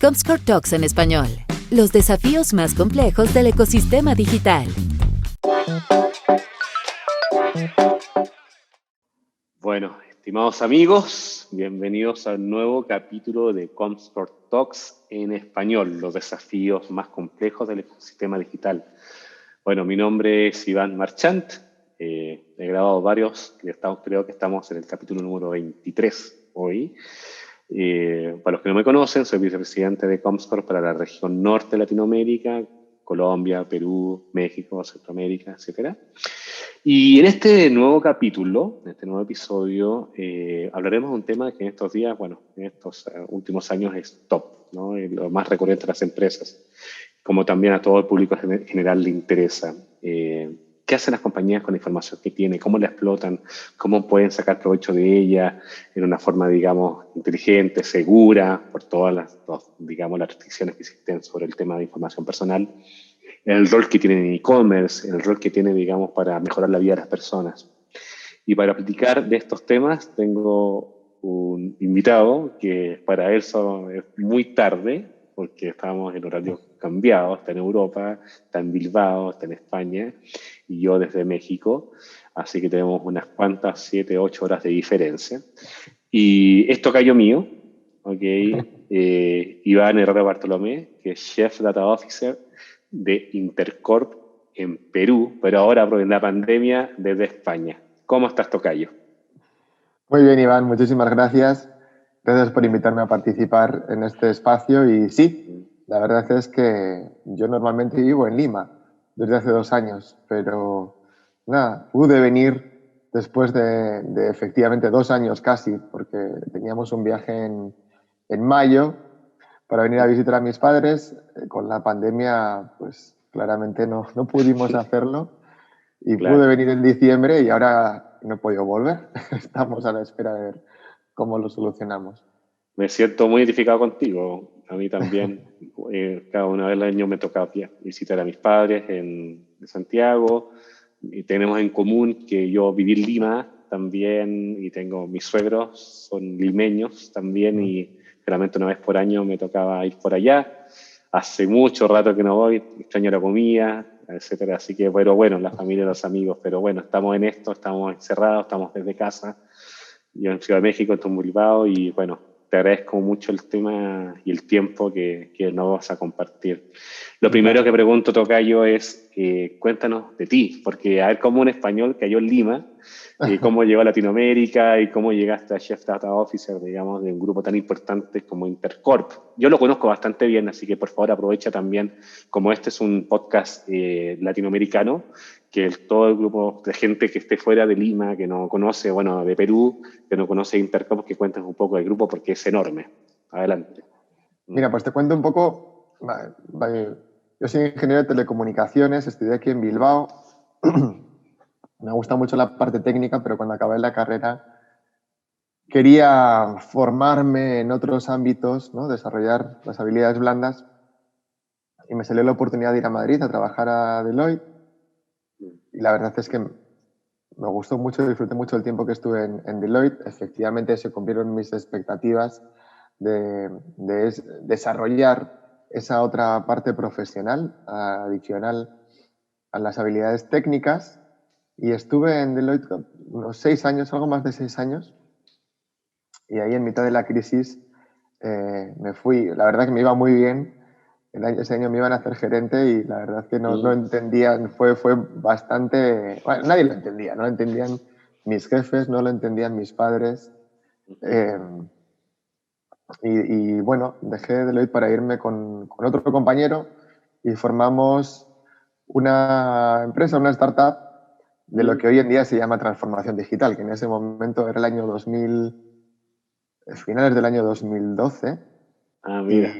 Comscore Talks en español. Los desafíos más complejos del ecosistema digital. Bueno, estimados amigos, bienvenidos al nuevo capítulo de Comscore Talks en español, los desafíos más complejos del ecosistema digital. Bueno, mi nombre es Iván Marchant, he grabado varios, creo que estamos en el capítulo número 23 hoy. Para los que no me conocen, soy vicepresidente de Comscore para la región norte de Latinoamérica, Colombia, Perú, México, Centroamérica, etc. Y en este nuevo capítulo, en este nuevo episodio, hablaremos de un tema que en estos días, bueno, en estos últimos años es top, ¿no? Y lo más recurrente a las empresas, como también a todo el público en general le interesa. ¿Qué hacen las compañías con la información que tienen? ¿Cómo la explotan? ¿Cómo pueden sacar provecho de ella en una forma, digamos, inteligente, segura, por todas las restricciones que existen sobre el tema de información personal? El rol que tiene en e-commerce, el rol que tiene, digamos, para mejorar la vida de las personas. Y para platicar de estos temas tengo un invitado que para él es muy tarde, porque estábamos en horario cambiado, está en Europa, está en Bilbao, está en España, y yo desde México, así que tenemos unas cuantas, 7, 8 horas de diferencia. Y es tocayo mío, ¿ok? Iván Herrera Bartolomé, que es Chief Data Officer de Intercorp en Perú, pero ahora por la pandemia desde España. ¿Cómo estás, tocayo? Muy bien, Iván, muchísimas gracias. Gracias por invitarme a participar en este espacio. Y sí, la verdad es que yo normalmente vivo en Lima desde hace 2 años, pero nada, pude venir después de efectivamente 2 años casi, porque teníamos un viaje en mayo para venir a visitar a mis padres. Con la pandemia, pues claramente no pudimos hacerlo. Y Claro. pude venir en diciembre y ahora no he podido volver. Estamos a la espera de ver cómo lo solucionamos. Me siento muy identificado contigo. A mí también, cada una vez al año me toca visitar a mis padres en Santiago. Y tenemos en común que yo viví en Lima también y tengo mis suegros, son limeños también, y realmente una vez por año me tocaba ir por allá. Hace mucho rato que no voy, extraño la comida, etcétera. Así que, pero bueno, la familia, los amigos, pero bueno, estamos en esto, estamos encerrados, estamos desde casa. Yo en Ciudad de México, en Bilbao, y bueno, te agradezco mucho el tema y el tiempo que nos vas a compartir. Lo primero que pregunto, tocayo, es cuéntanos de ti, porque a ver, como un español cayó en Lima, cómo llegó a Latinoamérica y cómo llegaste a Chief Data Officer, digamos, de un grupo tan importante como Intercorp. Yo lo conozco bastante bien, así que por favor aprovecha también, como este es un podcast latinoamericano, que todo el grupo de gente que esté fuera de Lima, que no conoce, bueno, de Perú, que no conoce Intercorp, que cuentes un poco del grupo porque es enorme. Adelante. Mira, pues te cuento un poco. Yo soy ingeniero de telecomunicaciones, estudié aquí en Bilbao. Me gusta mucho la parte técnica, pero cuando acabé la carrera quería formarme en otros ámbitos, ¿no? Desarrollar las habilidades blandas, y me salió la oportunidad de ir a Madrid a trabajar a Deloitte. Y la verdad es que me gustó mucho, disfruté mucho el tiempo que estuve en Deloitte. Efectivamente se cumplieron mis expectativas de desarrollar esa otra parte profesional adicional a las habilidades técnicas, y estuve en Deloitte unos 6 años, algo más de 6 años, y ahí en mitad de la crisis me fui. La verdad que me iba muy bien. Ese año me iban a hacer gerente y la verdad que no entendían, fue bastante... Bueno, nadie lo entendía, no lo entendían mis jefes, no lo entendían mis padres. Y bueno, dejé Deloitte para irme con otro compañero y formamos una empresa, una startup de lo que hoy en día se llama transformación digital, que en ese momento era el año 2000, finales del año 2012. Ah, mira.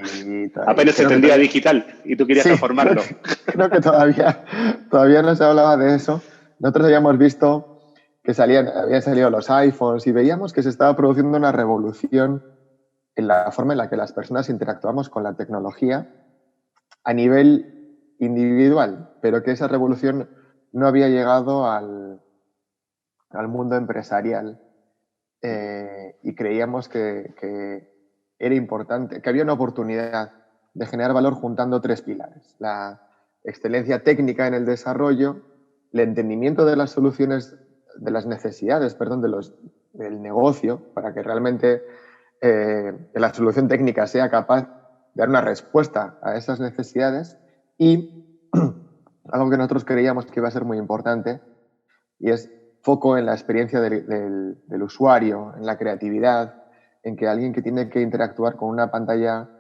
Apenas se entendía digital y tú querías transformarlo. Creo que todavía no se hablaba de eso. Nosotros habíamos visto que habían salido los iPhones y veíamos que se estaba produciendo una revolución en la forma en la que las personas interactuamos con la tecnología a nivel individual, pero que esa revolución no había llegado al mundo empresarial. Y creíamos que era importante, que había una oportunidad de generar valor juntando tres pilares: la excelencia técnica en el desarrollo, el entendimiento de las soluciones, de las necesidades, perdón, del negocio, para que realmente la solución técnica sea capaz de dar una respuesta a esas necesidades, y algo que nosotros creíamos que iba a ser muy importante, y es foco en la experiencia del usuario, en la creatividad, en que alguien que tiene que interactuar con una pantalla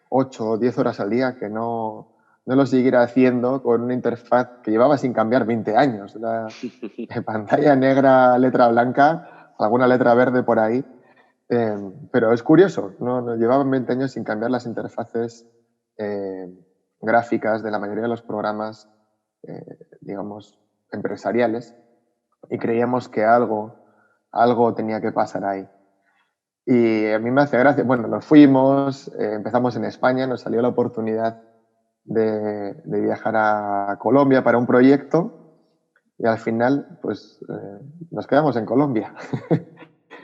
8 o 10 horas al día, que no lo siguiera haciendo con una interfaz que llevaba sin cambiar 20 años. La pantalla negra, letra blanca, alguna letra verde por ahí. Pero es curioso, ¿no? Llevaban 20 años sin cambiar las interfaces gráficas de la mayoría de los programas, digamos, empresariales, y creíamos que algo tenía que pasar ahí. Y a mí me hace gracia, bueno, nos fuimos, empezamos en España, nos salió la oportunidad de viajar a Colombia para un proyecto, y al final pues nos quedamos en Colombia.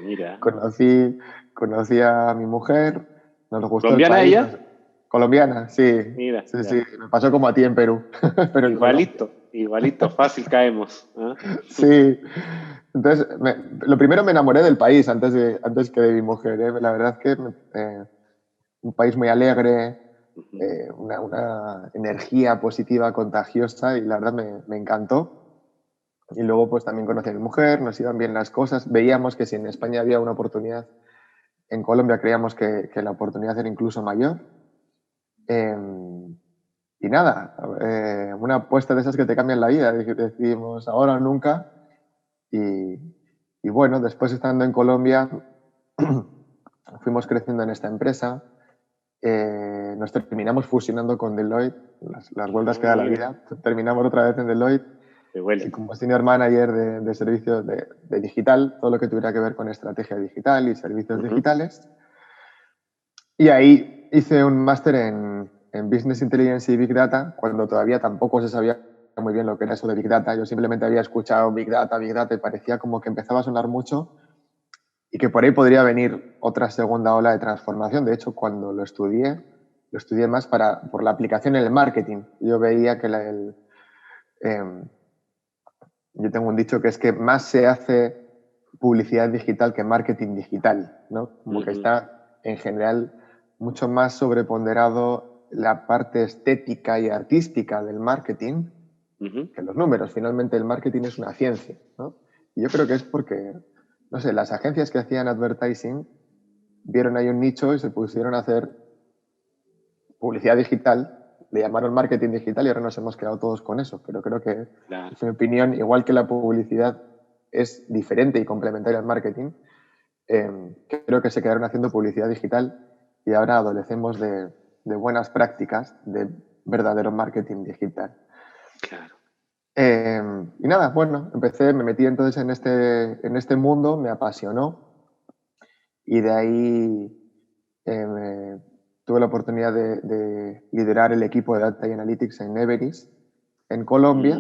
Mira. Conocí a mi mujer, nos gustó el ¿Colombiana país. ella? Colombiana, sí. Mira, Sí, ya. sí, me pasó como a ti en Perú, pero en Colombia. Igualito, fácil caemos. ¿Ah? Sí. Entonces, lo primero, me enamoré del país antes que de mi mujer, ¿eh? La verdad es que un país muy alegre, una energía positiva, contagiosa, y la verdad me encantó. Y luego pues también conocí a mi mujer, nos iban bien las cosas, veíamos que si en España había una oportunidad, en Colombia creíamos que la oportunidad era incluso mayor. Y nada, una apuesta de esas que te cambian la vida. Decidimos ahora o nunca. Y, y bueno, después, estando en Colombia, fuimos creciendo en esta empresa. Nos terminamos fusionando con Deloitte, las vueltas que da la Mira, vida. Terminamos otra vez en Deloitte de vuelta. como senior manager de servicios de digital, todo lo que tuviera que ver con estrategia digital y servicios digitales. Y ahí hice un máster en Business Intelligence y Big Data, cuando todavía tampoco se sabía muy bien lo que era eso de Big Data. Yo simplemente había escuchado Big Data, y parecía como que empezaba a sonar mucho y que por ahí podría venir otra segunda ola de transformación. De hecho, cuando lo estudié más por la aplicación en el marketing. Yo veía que yo tengo un dicho, que es que más se hace publicidad digital que marketing digital, ¿no? Como que está, en general, mucho más sobreponderado la parte estética y artística del marketing que los números. Finalmente, el marketing es una ciencia, ¿no? Y yo creo que es porque, no sé, las agencias que hacían advertising vieron ahí un nicho y se pusieron a hacer publicidad digital, le llamaron marketing digital, y ahora nos hemos quedado todos con eso. Pero creo que, Claro. en mi opinión, igual que la publicidad es diferente y complementaria al marketing, creo que se quedaron haciendo publicidad digital y ahora adolecemos de buenas prácticas de verdadero marketing digital. Claro. Y nada, bueno, me metí entonces en este mundo, me apasionó, y de ahí tuve la oportunidad de liderar el equipo de Data y Analytics en Everis, en Colombia,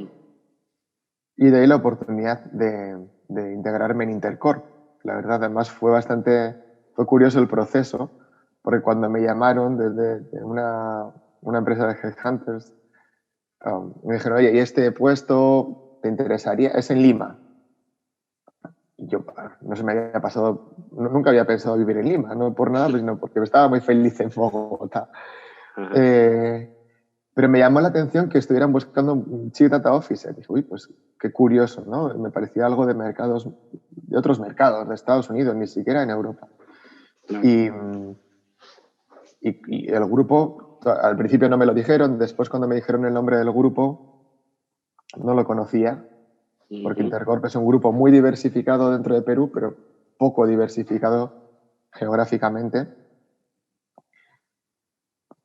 y de ahí la oportunidad de integrarme en Intercorp. La verdad, además, fue curioso el proceso, porque cuando me llamaron desde una empresa de headhunters, me dijeron: oye, ¿y este puesto te interesaría? Es en Lima. Y yo, no se me había pasado, nunca había pensado vivir en Lima, no por nada, sino porque estaba muy feliz en Bogotá. Pero me llamó la atención que estuvieran buscando un Chief Data Officer. Dije, uy, pues qué curioso, ¿no? Me parecía algo de otros mercados, de Estados Unidos, ni siquiera en Europa. Y el grupo, al principio no me lo dijeron, después, cuando me dijeron el nombre del grupo, no lo conocía, porque Intercorp es un grupo muy diversificado dentro de Perú, pero poco diversificado geográficamente.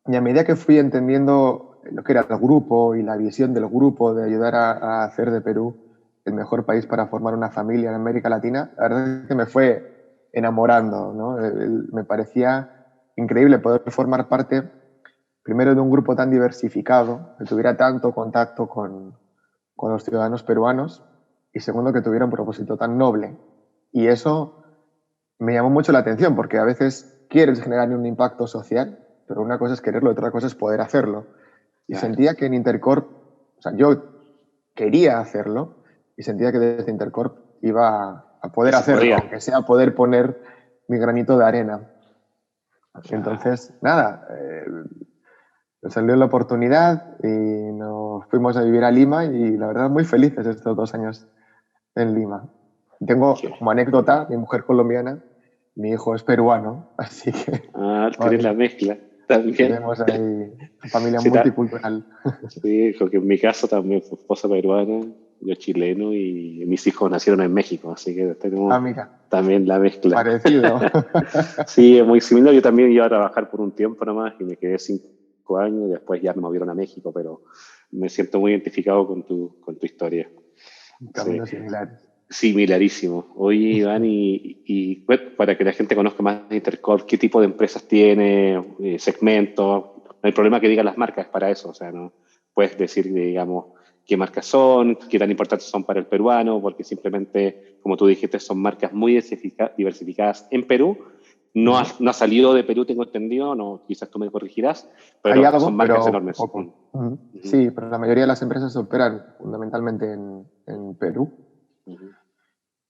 Y a medida que fui entendiendo lo que era el grupo y la visión del grupo de ayudar a hacer de Perú el mejor país para formar una familia en América Latina, la verdad es que me fue enamorando, ¿no? Me parecía increíble poder formar parte, primero, de un grupo tan diversificado, que tuviera tanto contacto con los ciudadanos peruanos, y segundo, que tuviera un propósito tan noble. Y eso me llamó mucho la atención, porque a veces quieres generar un impacto social, pero una cosa es quererlo, otra cosa es poder hacerlo. Y Claro. sentía que en Intercorp, o sea, yo quería hacerlo y sentía que desde Intercorp iba a poder Que se hacerlo, podía. aunque sea poder poner mi granito de arena. Claro. Entonces, nada, nos salió la oportunidad y nos fuimos a vivir a Lima y la verdad muy felices estos 2 años en Lima. Tengo Qué- como anécdota, mi mujer colombiana, mi hijo es peruano, así que Tienes bueno, la mezcla también. tenemos ahí familia Sí, multicultural. sí, porque en mi caso también fue esposa peruana, yo chileno y mis hijos nacieron en México, así que Ah, tenemos mira, también la mezcla. parecido. Sí, es muy similar. Yo también iba a trabajar por un tiempo nomás y me quedé 5 años, después ya me movieron a México, pero me siento muy identificado con tu historia. Sí, Caminos similares. similarísimo. Oye, Iván, y bueno, para que la gente conozca más de Intercorp, ¿qué tipo de empresas tiene, segmentos? No hay problema que digan las marcas para eso, o sea, no puedes decir, digamos, qué marcas son, qué tan importantes son para el peruano, porque simplemente, como tú dijiste, son marcas muy diversificadas en Perú. No ha salido de Perú, tengo entendido, no, quizás tú me corregirás, Hay pero son algo, marcas pero enormes. poco. Ujú, Sí, pero la mayoría de las empresas operan fundamentalmente en Perú. ujú,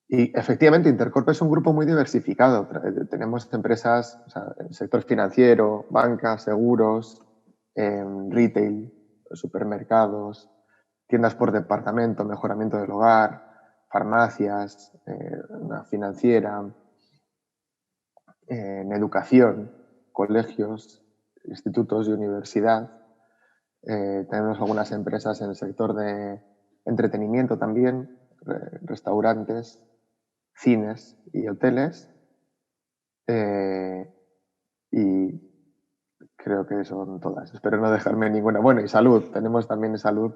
Y efectivamente, Intercorp es un grupo muy diversificado. Tenemos empresas, o sea, en el sector financiero, banca, seguros, retail, supermercados, tiendas por departamento, mejoramiento del hogar, farmacias, una financiera, en educación, colegios, institutos y universidad. Tenemos algunas empresas en el sector de entretenimiento también, restaurantes, cines y hoteles. eh, y creo que son todas. Espero no dejarme ninguna. Bueno, y salud. Tenemos también en salud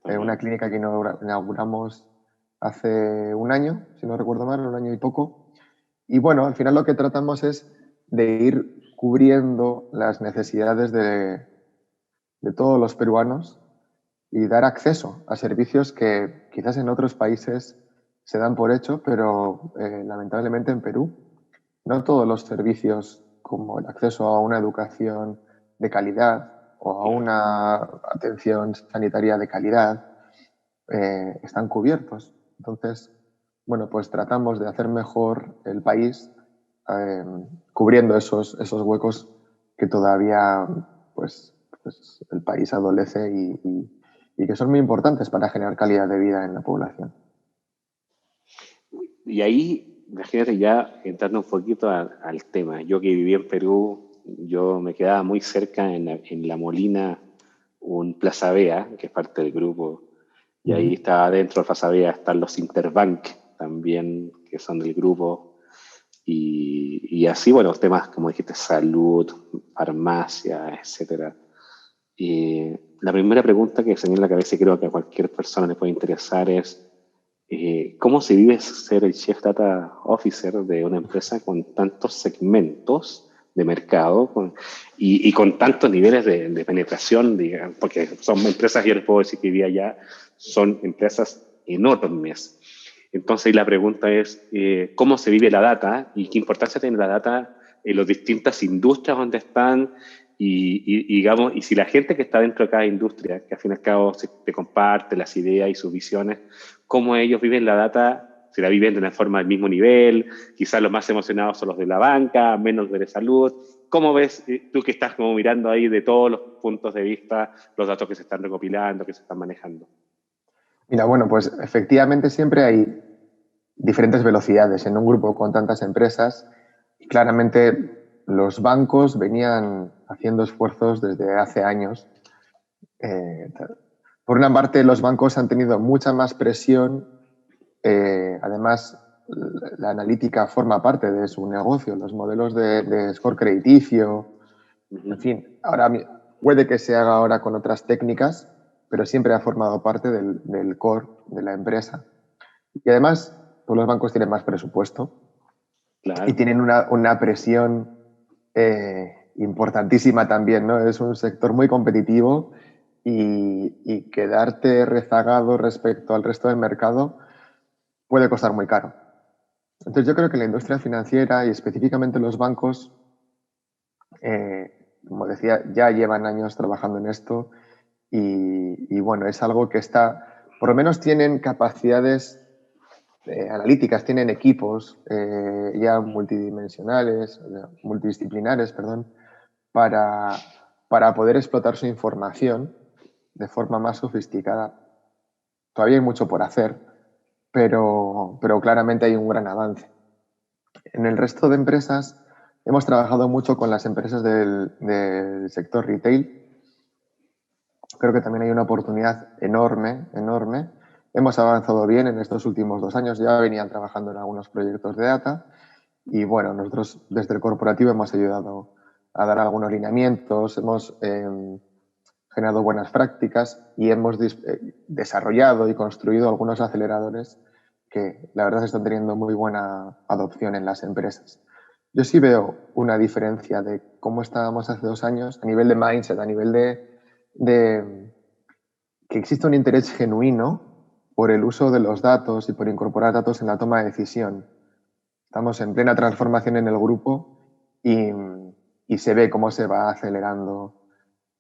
una también. clínica que inauguramos hace un año, si no recuerdo mal, un año y poco. Y bueno, al final lo que tratamos es de ir cubriendo las necesidades de todos los peruanos y dar acceso a servicios que quizás en otros países se dan por hecho, pero lamentablemente en Perú no todos los servicios como el acceso a una educación de calidad o a Claro. una atención sanitaria de calidad están cubiertos. Entonces, bueno, pues tratamos de hacer mejor el país eh, cubriendo esos huecos que todavía pues el país adolece y que son muy importantes para generar calidad de vida en la población. Y ahí, imagínate ya entrando un poquito al tema. Yo que viví en Perú, yo me quedaba muy cerca en La Molina, un Plaza Vea, que es parte del grupo, y ahí está dentro del Plaza Vea están los Interbank también, que son del grupo, y así, bueno, temas como dijiste, salud, farmacia, etcétera. Y la primera pregunta que se me viene a la cabeza y creo que a cualquier persona le puede interesar es, ¿cómo se vive ser el Chief Data Officer de una empresa con tantos segmentos de mercado y con tantos niveles de penetración, digamos, porque son empresas, yo les puedo decir que hoy día ya son empresas enormes. Entonces, la pregunta es, ¿cómo se vive la data y qué importancia tiene la data en las distintas industrias donde están? Digamos, y si la gente que está dentro de cada industria, que al fin y al cabo te comparte las ideas y sus visiones, cómo ellos viven la data, si la viven de una forma del mismo nivel, quizás los más emocionados son los de la banca, menos de la salud. ¿Cómo ves tú que estás como mirando ahí de todos los puntos de vista los datos que se están recopilando, que se están manejando? Mira, bueno, pues efectivamente siempre hay diferentes velocidades en un grupo con tantas empresas y claramente los bancos venían haciendo esfuerzos desde hace años. Eh, por una parte, los bancos han tenido mucha más presión. Además, la analítica forma parte de su negocio, los modelos de score crediticio, Uh en -huh. fin, ahora puede que se haga ahora con otras técnicas, pero siempre ha formado parte del core de la empresa. Y además, pues los bancos tienen más presupuesto y Claro. tienen una presión importantísima también, ¿no? Es un sector muy competitivo y quedarte rezagado respecto al resto del mercado puede costar muy caro. Entonces yo creo que la industria financiera y específicamente los bancos Como decía, ya llevan años trabajando en esto y bueno, es algo que está, por lo menos tienen capacidades analíticas, tienen equipos ya multidimensionales, multidisciplinares, perdón, para, para poder explotar su información de forma más sofisticada. Todavía hay mucho por hacer, pero claramente hay un gran avance. En el resto de empresas hemos trabajado mucho con las empresas del sector retail. Creo que también hay una oportunidad enorme, enorme. Hemos avanzado bien en estos últimos 2 años, ya venían trabajando en algunos proyectos de data y bueno, nosotros desde el corporativo hemos ayudado a dar algunos lineamientos, hemos generado buenas prácticas y hemos desarrollado y construido algunos aceleradores que la verdad están teniendo muy buena adopción en las empresas. Yo sí veo una diferencia de cómo estábamos hace 2 años a nivel de mindset, a nivel de que existe un interés genuino por el uso de los datos y por incorporar datos en la toma de decisión. Estamos en plena transformación en el grupo y se ve cómo se va acelerando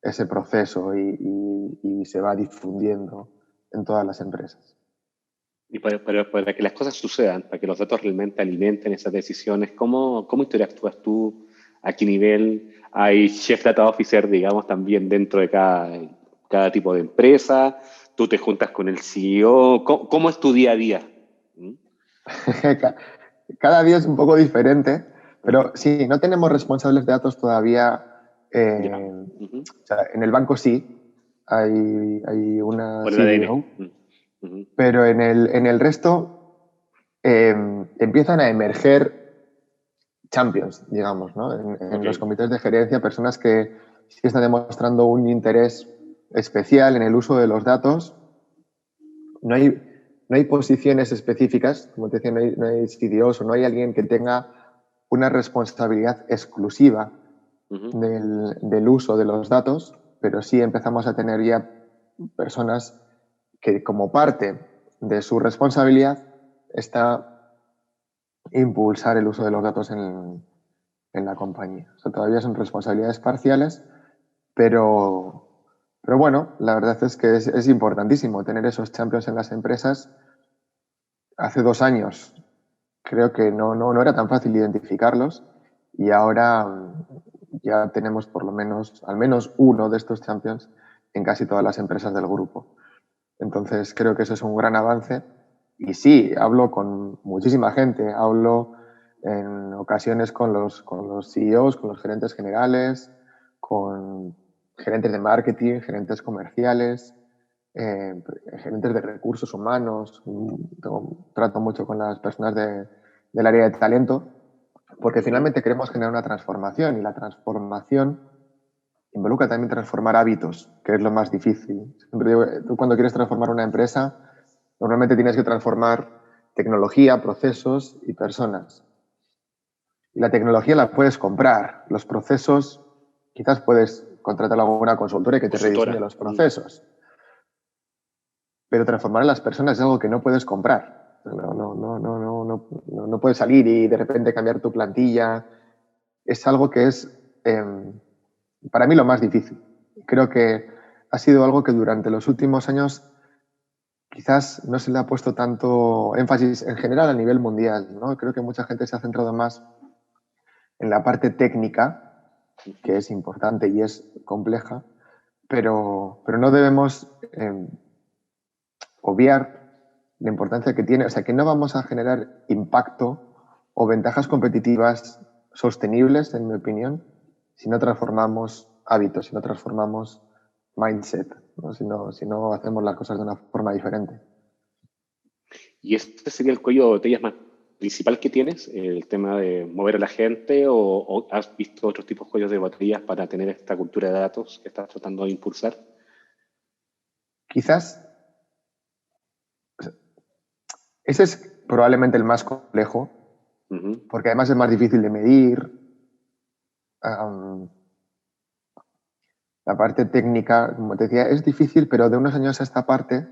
ese proceso y se va difundiendo en todas las empresas. Y para que las cosas sucedan, para que los datos realmente alimenten esas decisiones, ¿cómo interactúas tú? ¿A qué nivel? ¿Hay Chief Data Officer, digamos, también dentro de cada tipo de empresa? ¿Tú te juntas con el CEO? ¿Cómo es tu día a día? ¿Mm? Cada día es un poco diferente, pero sí, no tenemos responsables de datos todavía. Ya. Uh-huh. O sea, en el banco sí, hay una Por el CDO, ADN. Uh-huh. pero en el resto empiezan a emerger champions, digamos, ¿no? En los comités de gerencia, personas que sí están demostrando un interés especial en el uso de los datos. No hay posiciones específicas, como te decía, no hay CDOs o no hay alguien que tenga una responsabilidad exclusiva Uh-huh. del uso de los datos, pero sí empezamos a tener ya personas que como parte de su responsabilidad está impulsar el uso de los datos en la compañía. O sea, todavía son responsabilidades parciales, pero bueno, la verdad es que es importantísimo tener esos champions en las empresas. Hace 2 años creo que no era tan fácil identificarlos y ahora ya tenemos por lo menos, al menos uno de estos champions en casi todas las empresas del grupo. Entonces creo que eso es un gran avance y sí, hablo con muchísima gente, hablo en ocasiones con los CEOs, con los gerentes generales, con gerentes de marketing, gerentes comerciales, gerentes de recursos humanos. Trato mucho con las personas del área de talento porque finalmente queremos generar una transformación y la transformación involucra también transformar hábitos, que es lo más difícil. Siempre digo, tú cuando quieres transformar una empresa, normalmente tienes que transformar tecnología, procesos y personas. Y la tecnología la puedes comprar. Los procesos, quizás puedes contratar a alguna consultora que te rediseñe los procesos. Pero transformar a las personas es algo que no puedes comprar. No puedes salir y de repente cambiar tu plantilla. Es algo que es, para mí, lo más difícil. Creo que ha sido algo que durante los últimos años quizás no se le ha puesto tanto énfasis en general a nivel mundial, ¿no? Creo que mucha gente se ha centrado más en la parte técnica, que es importante y es compleja, pero no debemos obviar la importancia que tiene, o sea, que no vamos a generar impacto o ventajas competitivas sostenibles, en mi opinión, si no transformamos hábitos, si no transformamos mindset, ¿no? Si no hacemos las cosas de una forma diferente. ¿Y este sería el cuello de botella más principal que tienes? ¿El tema de mover a la gente o has visto otros tipos de cuellos de botellas para tener esta cultura de datos que estás tratando de impulsar? Quizás ese es probablemente el más complejo, porque además es más difícil de medir. La parte técnica, como te decía, es difícil, pero de unos años a esta parte,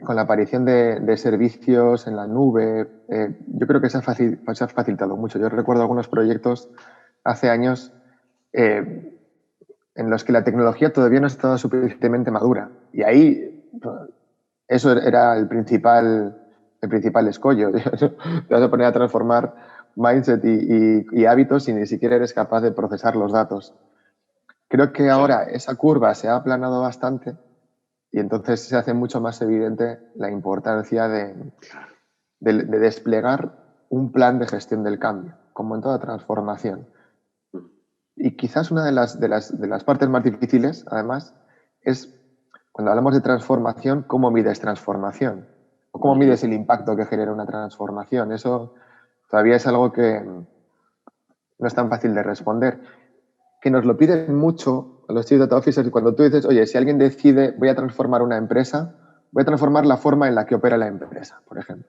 con la aparición de servicios en la nube, yo creo que se ha facilitado mucho. Yo recuerdo algunos proyectos hace años en los que la tecnología todavía no estaba suficientemente madura. Y ahí eso era el principal escollo. Te vas a poner a transformar mindset y hábitos si ni siquiera eres capaz de procesar los datos. Creo que ahora esa curva se ha aplanado bastante y entonces se hace mucho más evidente la importancia de desplegar un plan de gestión del cambio, como en toda transformación. Y quizás una de las partes más difíciles, además, es cuando hablamos de transformación, ¿cómo mides transformación? ¿O cómo mides el impacto que genera una transformación? Eso todavía es algo que no es tan fácil de responder. Que nos lo piden mucho a los Chief Data Officers cuando tú dices, oye, si alguien decide voy a transformar una empresa, voy a transformar la forma en la que opera la empresa, por ejemplo.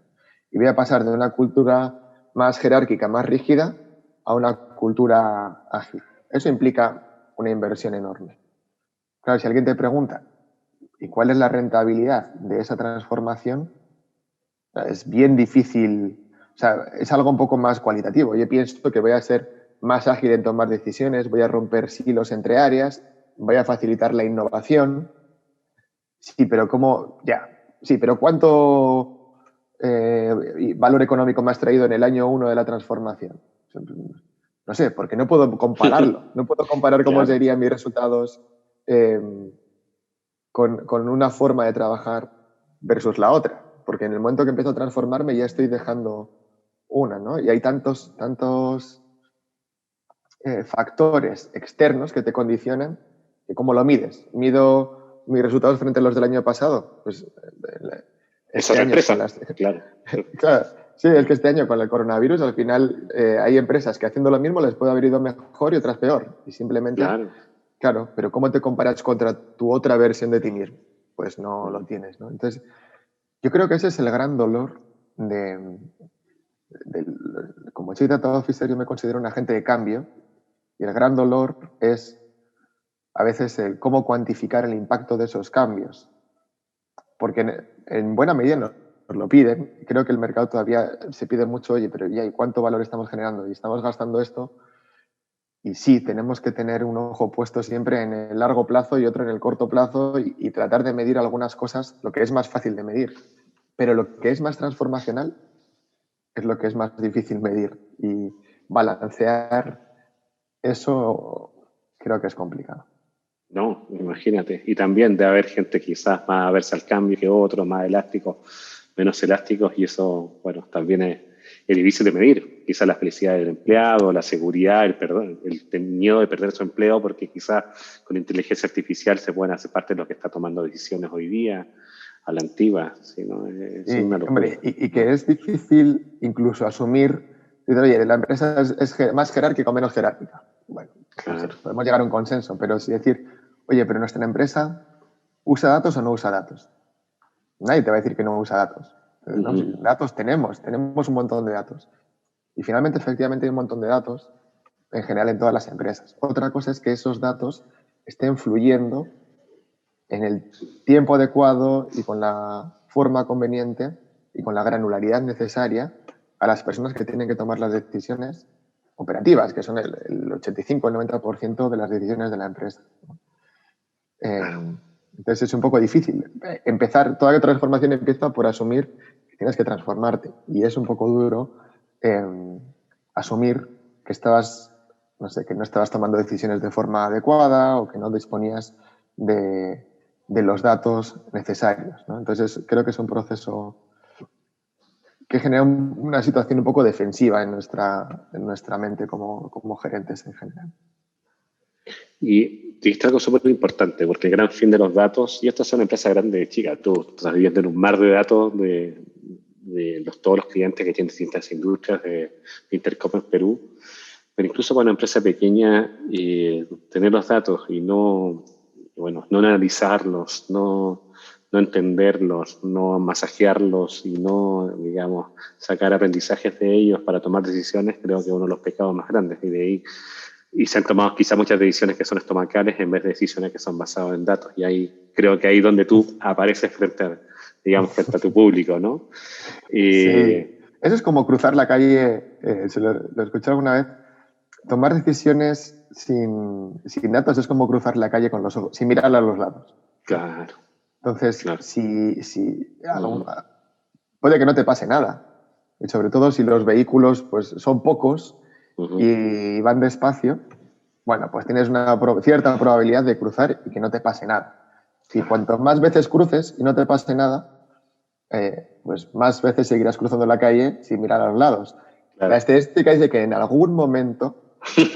Y voy a pasar de una cultura más jerárquica, más rígida, a una cultura ágil. Eso implica una inversión enorme. Claro, si alguien te pregunta, ¿y cuál es la rentabilidad de esa transformación? Es bien difícil, o sea, es algo un poco más cualitativo. Yo pienso que voy a ser más ágil en tomar decisiones, voy a romper silos entre áreas, voy a facilitar la innovación. Sí, pero ¿cómo? Ya. Sí, pero ¿cuánto valor económico me has traído en el año 1 de la transformación? No sé, porque no puedo compararlo. No puedo comparar cómo serían mis resultados con una forma de trabajar versus la otra. Porque en el momento que empiezo a transformarme ya estoy dejando una, ¿no? Y hay tantos factores externos que te condicionan que ¿cómo lo mides? ¿Mido mis resultados frente a los del año pasado? Pues es otra empresa, claro. Claro. Sí, es que este año con el coronavirus al final hay empresas que haciendo lo mismo les puede haber ido mejor y otras peor. Y simplemente, claro, pero ¿cómo te comparas contra tu otra versión de ti mismo? Pues no lo tienes, ¿no? Entonces, yo creo que ese es el gran dolor como Chief Data Officer yo me considero un agente de cambio y el gran dolor es a veces el cómo cuantificar el impacto de esos cambios. Porque en buena medida nos lo piden. Creo que el mercado todavía se pide mucho, oye, pero ya, ¿y cuánto valor estamos generando? Y estamos gastando esto. Y sí, tenemos que tener un ojo puesto siempre en el largo plazo y otro en el corto plazo y tratar de medir algunas cosas, lo que es más fácil de medir. Pero lo que es más transformacional es lo que es más difícil medir. Y balancear eso creo que es complicado. No, imagínate. Y también de haber gente quizás más aversa al cambio que otros, más elásticos, menos elásticos, y eso, bueno, también es difícil de medir. Quizás la felicidad del empleado, la seguridad, el miedo de perder su empleo, porque quizás con inteligencia artificial se pueden hacer parte de los que está tomando decisiones hoy día, a la antigua. ¿Sí, no? Es una locura. Hombre, y que es difícil incluso asumir, oye, la empresa es más jerárquica o menos jerárquica. Bueno, claro. Podemos llegar a un consenso, pero si decir, oye, pero nuestra empresa ¿usa datos o no usa datos? Nadie te va a decir que no usa datos. ¿No? Datos tenemos un montón de datos. Y finalmente, efectivamente, hay un montón de datos, en general en todas las empresas. Otra cosa es que esos datos estén fluyendo en el tiempo adecuado y con la forma conveniente y con la granularidad necesaria a las personas que tienen que tomar las decisiones operativas, que son el 85 o el 90% de las decisiones de la empresa. Entonces es un poco difícil. Toda transformación empieza por asumir que tienes que transformarte. Y es un poco duro asumir que que no estabas tomando decisiones de forma adecuada o que no disponías de los datos necesarios, ¿no? Entonces creo que es un proceso que genera una situación un poco defensiva en nuestra mente como gerentes en general. Y dijiste algo súper importante, porque el gran fin de los datos, y estas son empresas grandes y chicas, tú estás viviendo en un mar de datos de todos los clientes que tienen distintas industrias de Intercom en Perú, pero incluso para una empresa pequeña, tener los datos y no analizarlos, no entenderlos, no masajearlos y no, digamos, sacar aprendizajes de ellos para tomar decisiones, creo que es uno de los pecados más grandes. Y de ahí se han tomado quizá muchas decisiones que son estomacales en vez de decisiones que son basadas en datos. Y ahí creo que ahí es donde tú apareces frente a tu público, ¿no? Sí. Eso es como cruzar la calle, lo escuché alguna vez, tomar decisiones sin datos es como cruzar la calle con los ojos, sin mirar a los lados. Claro, Entonces, claro. puede que no te pase nada. Y sobre todo si los vehículos pues, son pocos y van despacio, bueno, pues tienes una cierta probabilidad de cruzar y que no te pase nada. Si cuanto más veces cruces y no te pase nada, pues más veces seguirás cruzando la calle sin mirar a los lados. Claro. La estadística dice que en algún momento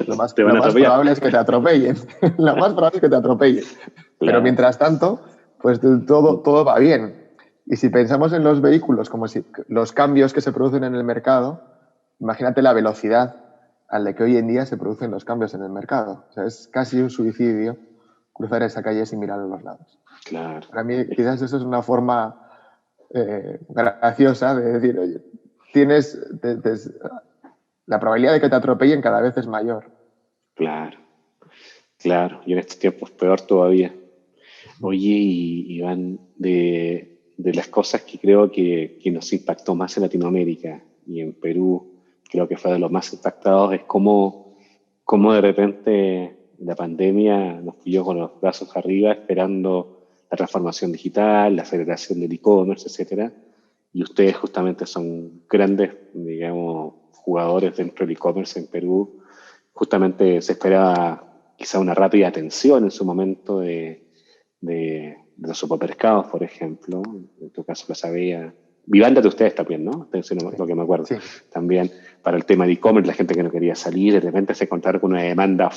lo más Te van a atropellar. probable es que te atropellen. Lo más probable es que te atropellen. Claro. Pero mientras tanto, pues todo va bien. Y si pensamos en los vehículos como si los cambios que se producen en el mercado, imagínate la velocidad a la que hoy en día se producen los cambios en el mercado. O sea, es casi un suicidio cruzar esa calle sin mirar a los lados. Claro. Para mí, quizás eso es una forma graciosa de decir, oye, la probabilidad de que te atropellen cada vez es mayor. Claro, claro. Y en estos tiempos peor todavía. Oye, Iván, de las cosas que creo que nos impactó más en Latinoamérica y en Perú, creo que fue de los más impactados, es cómo de repente la pandemia nos pilló con los brazos arriba esperando la transformación digital, la aceleración del e-commerce, etcétera. Y ustedes justamente son grandes, digamos, jugadores dentro del e-commerce en Perú. Justamente se esperaba quizá una rápida atención en su momento de los supermercados, por ejemplo. En tu caso lo sabía. Vivanda de ustedes también, ¿no? Eso es lo que me acuerdo. Sí. También para el tema de e-commerce, la gente que no quería salir, de repente se encontraron con una demanda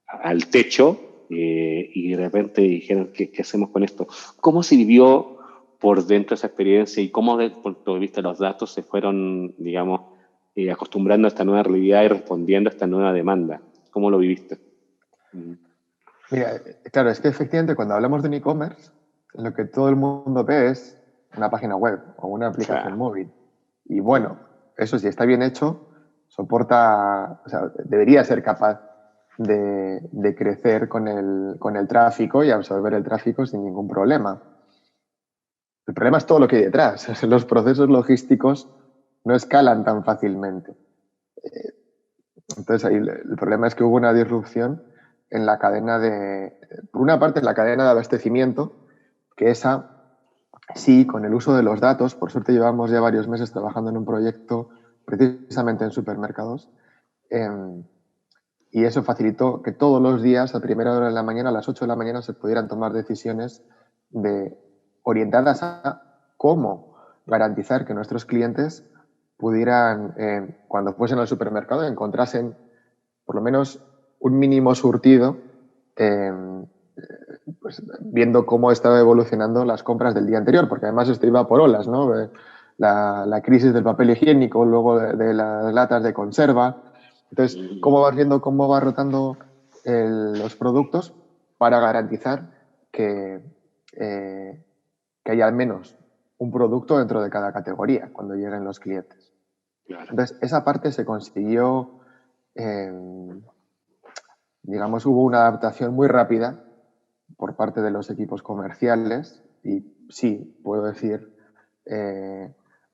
al techo y de repente dijeron, ¿qué hacemos con esto? ¿Cómo se vivió por dentro esa experiencia y cómo, desde el punto de vista de los datos, se fueron, digamos, acostumbrando a esta nueva realidad y respondiendo a esta nueva demanda? ¿Cómo lo viviste? Mira, claro, es que efectivamente cuando hablamos de un e-commerce, lo que todo el mundo ve es una página web o una aplicación móvil. Y bueno, eso si está bien hecho, soporta, o sea, debería ser capaz de crecer con el tráfico y absorber el tráfico sin ningún problema. El problema es todo lo que hay detrás. Los procesos logísticos no escalan tan fácilmente. Entonces ahí el problema es que hubo una disrupción en la cadena por una parte, en la cadena de abastecimiento, que esa sí, con el uso de los datos, por suerte llevamos ya varios meses trabajando en un proyecto precisamente en supermercados, y eso facilitó que todos los días, a primera hora de la mañana, a las 8 de la mañana, se pudieran tomar decisiones orientadas a cómo garantizar que nuestros clientes pudieran, cuando fuesen al supermercado, encontrasen por lo menos un mínimo surtido, pues, viendo cómo estaba evolucionando las compras del día anterior, porque además esto iba por olas, ¿no? La crisis del papel higiénico, luego de las latas de conserva. Entonces, ¿cómo vas viendo cómo va rotando los productos para garantizar que haya al menos un producto dentro de cada categoría cuando lleguen los clientes? Claro. Entonces, esa parte se consiguió, digamos, hubo una adaptación muy rápida por parte de los equipos comerciales y sí, puedo decir,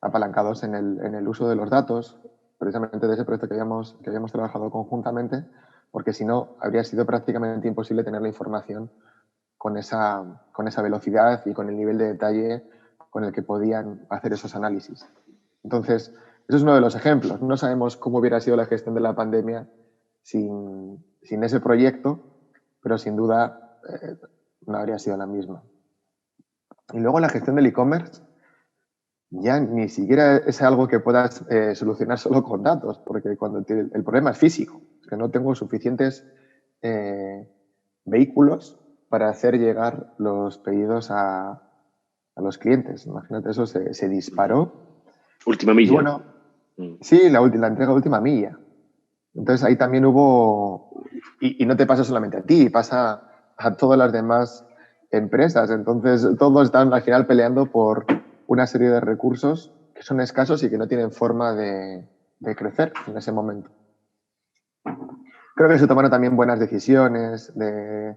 apalancados en el uso de los datos, precisamente de ese proyecto que habíamos trabajado conjuntamente, porque si no, habría sido prácticamente imposible tener la información con esa velocidad y con el nivel de detalle con el que podían hacer esos análisis. Entonces, eso es uno de los ejemplos. No sabemos cómo hubiera sido la gestión de la pandemia sin ese proyecto, pero sin duda no habría sido la misma. Y luego la gestión del e-commerce ya ni siquiera es algo que puedas solucionar solo con datos, porque cuando el problema es físico, es que no tengo suficientes vehículos para hacer llegar los pedidos a los clientes. Imagínate, eso se disparó. Última milla. Y bueno, sí, la entrega de última milla. Entonces ahí también hubo, y no te pasa solamente a ti, pasa a todas las demás empresas. Entonces todos están al final peleando por una serie de recursos que son escasos y que no tienen forma de crecer en ese momento. Creo que se tomaron también buenas decisiones de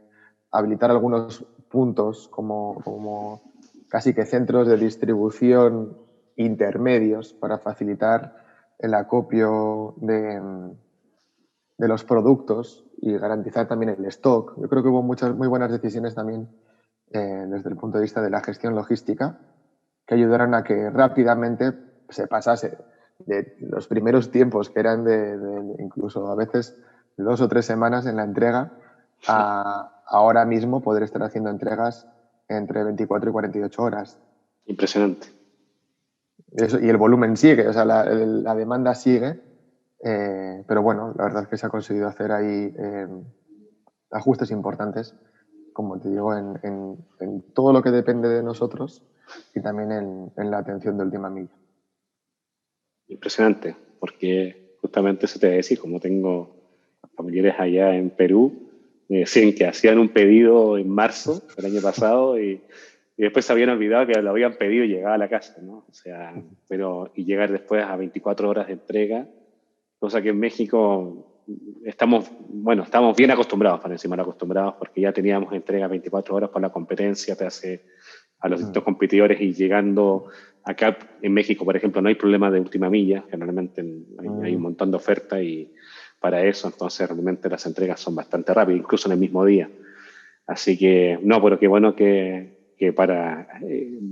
habilitar algunos puntos como casi que centros de distribución intermedios para facilitar el acopio de los productos y garantizar también el stock. Yo creo que hubo muchas muy buenas decisiones también desde el punto de vista de la gestión logística que ayudaron a que rápidamente se pasase de los primeros tiempos que eran de incluso a veces de 2 o 3 semanas en la entrega a ahora mismo poder estar haciendo entregas entre 24 y 48 horas. Impresionante. Eso, y el volumen sigue, o sea, la demanda sigue, pero bueno, la verdad es que se ha conseguido hacer ahí ajustes importantes, como te digo, en todo lo que depende de nosotros y también en la atención de última milla. Impresionante, porque justamente eso te voy a decir, como tengo familiares allá en Perú, me decían que hacían un pedido en marzo del año pasado y después se habían olvidado que lo habían pedido y llegaba a la casa, ¿no? O sea, y llegar después a 24 horas de entrega, cosa que en México estamos bien acostumbrados, para encima de acostumbrados, porque ya teníamos entrega 24 horas por la competencia, te hace a los distintos competidores y llegando acá en México, por ejemplo, no hay problema de última milla, generalmente hay un montón de ofertas y para eso, entonces realmente las entregas son bastante rápidas, incluso en el mismo día. Así que, no, pero qué bueno que para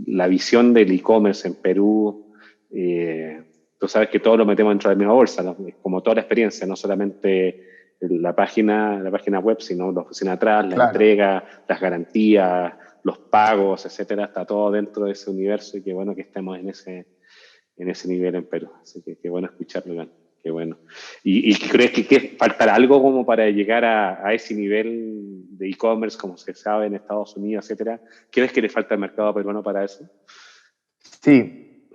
la visión del e-commerce en Perú, tú sabes que todo lo metemos dentro de la misma bolsa, ¿no? Como toda la experiencia, no solamente la página web, sino la oficina atrás, la entrega, las garantías, los pagos, etcétera, está todo dentro de ese universo y qué bueno que estemos en ese nivel en Perú. Así que qué bueno escucharlo, Iván. Qué bueno. ¿Y crees que faltará algo como para llegar a ese nivel de e-commerce, como se sabe en Estados Unidos, etcétera? ¿Crees que le falta al mercado peruano para eso? Sí.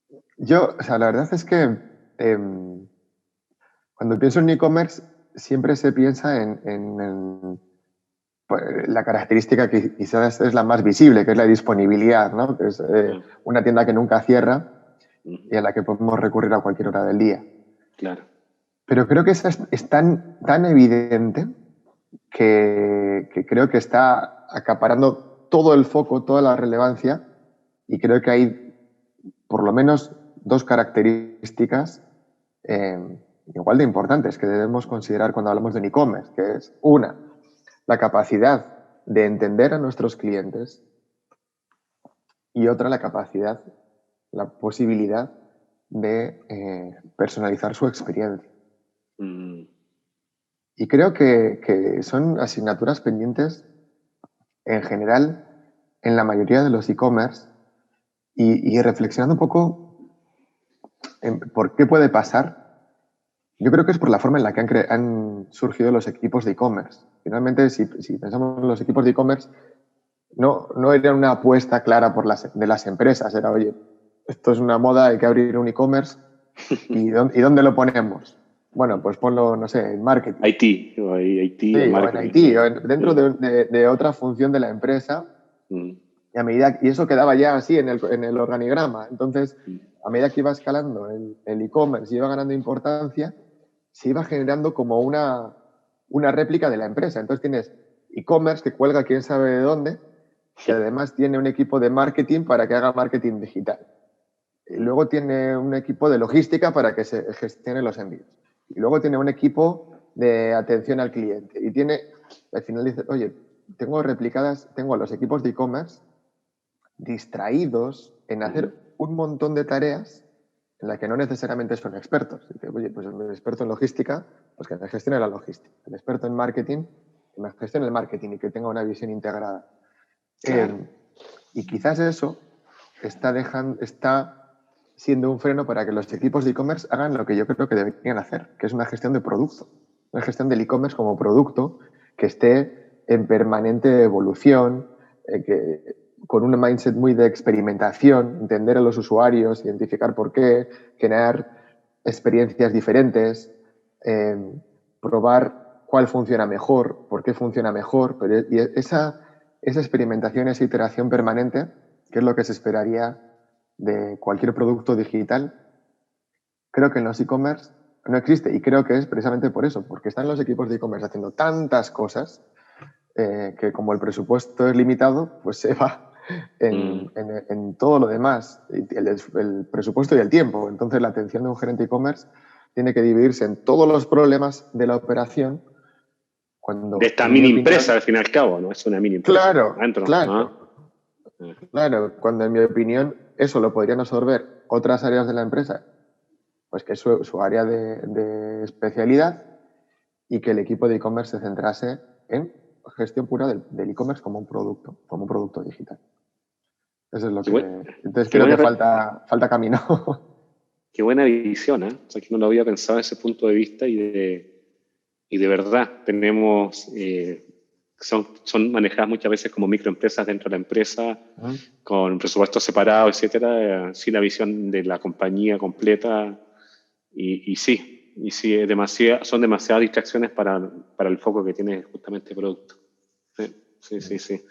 O sea, la verdad es que cuando pienso en e-commerce siempre se piensa en pues, la característica que quizás es la más visible, que es la disponibilidad, ¿no? Que es una tienda que nunca cierra y a la que podemos recurrir a cualquier hora del día. Claro. Pero creo que esa es tan evidente que creo que está acaparando todo el foco, toda la relevancia, y creo que hay por lo menos 2 características igual de importantes que debemos considerar cuando hablamos de e-commerce, que es una, la capacidad de entender a nuestros clientes y otra, la posibilidad de personalizar su experiencia. Y creo que son asignaturas pendientes en general en la mayoría de los e-commerce y reflexionando un poco en por qué puede pasar, yo creo que es por la forma en la que han surgido los equipos de e-commerce. Finalmente, si pensamos en los equipos de e-commerce, no era una apuesta clara de las empresas, era, oye, esto es una moda, hay que abrir un e-commerce, ¿y dónde lo ponemos? Bueno, pues ponlo, no sé, en marketing. IT, sí, o en IT, o dentro de otra función de la empresa. Y eso quedaba ya así en el organigrama. Entonces, a medida que iba escalando el e-commerce y iba ganando importancia, se iba generando como una réplica de la empresa. Entonces tienes e-commerce que cuelga quién sabe de dónde, que además tiene un equipo de marketing para que haga marketing digital. Y luego tiene un equipo de logística para que se gestione los envíos. Y luego tiene un equipo de atención al cliente. Y al final dice, oye, tengo a los equipos de e-commerce distraídos en hacer un montón de tareas en las que no necesariamente son expertos. Y que, oye, pues el experto en logística, pues que me gestione la logística. El experto en marketing, que me gestione el marketing y que tenga una visión integrada. Claro. Y quizás eso está siendo un freno para que los equipos de e-commerce hagan lo que yo creo que deberían hacer, que es una gestión de producto. Una gestión del e-commerce como producto que esté en permanente evolución, con un mindset muy de experimentación, entender a los usuarios, identificar por qué, generar experiencias diferentes, probar cuál funciona mejor, por qué funciona mejor. Y esa experimentación, esa iteración permanente, que es lo que se esperaría de cualquier producto digital, creo que en los e-commerce no existe. Y creo que es precisamente por eso, porque están los equipos de e-commerce haciendo tantas cosas que como el presupuesto es limitado, pues se va en todo lo demás, el presupuesto y el tiempo. Entonces la atención de un gerente e-commerce tiene que dividirse en todos los problemas de la operación. De esta mini empresa, al fin y al cabo, ¿no? Es una mini empresa. Claro, adentro, claro. ¿no? Claro, cuando en mi opinión eso lo podrían absorber otras áreas de la empresa, pues que es su área de especialidad, y que el equipo de e-commerce se centrase en gestión pura del e-commerce como un producto digital. Eso es lo que... Entonces creo que falta camino. Qué buena visión, ¿eh? O sea, que no lo había pensado desde ese punto de vista y de verdad tenemos... son manejadas muchas veces como microempresas dentro de la empresa, con presupuestos separados, etcétera, sin la visión de la compañía completa. Y sí, son demasiadas distracciones para el foco que tiene justamente el producto. Sí.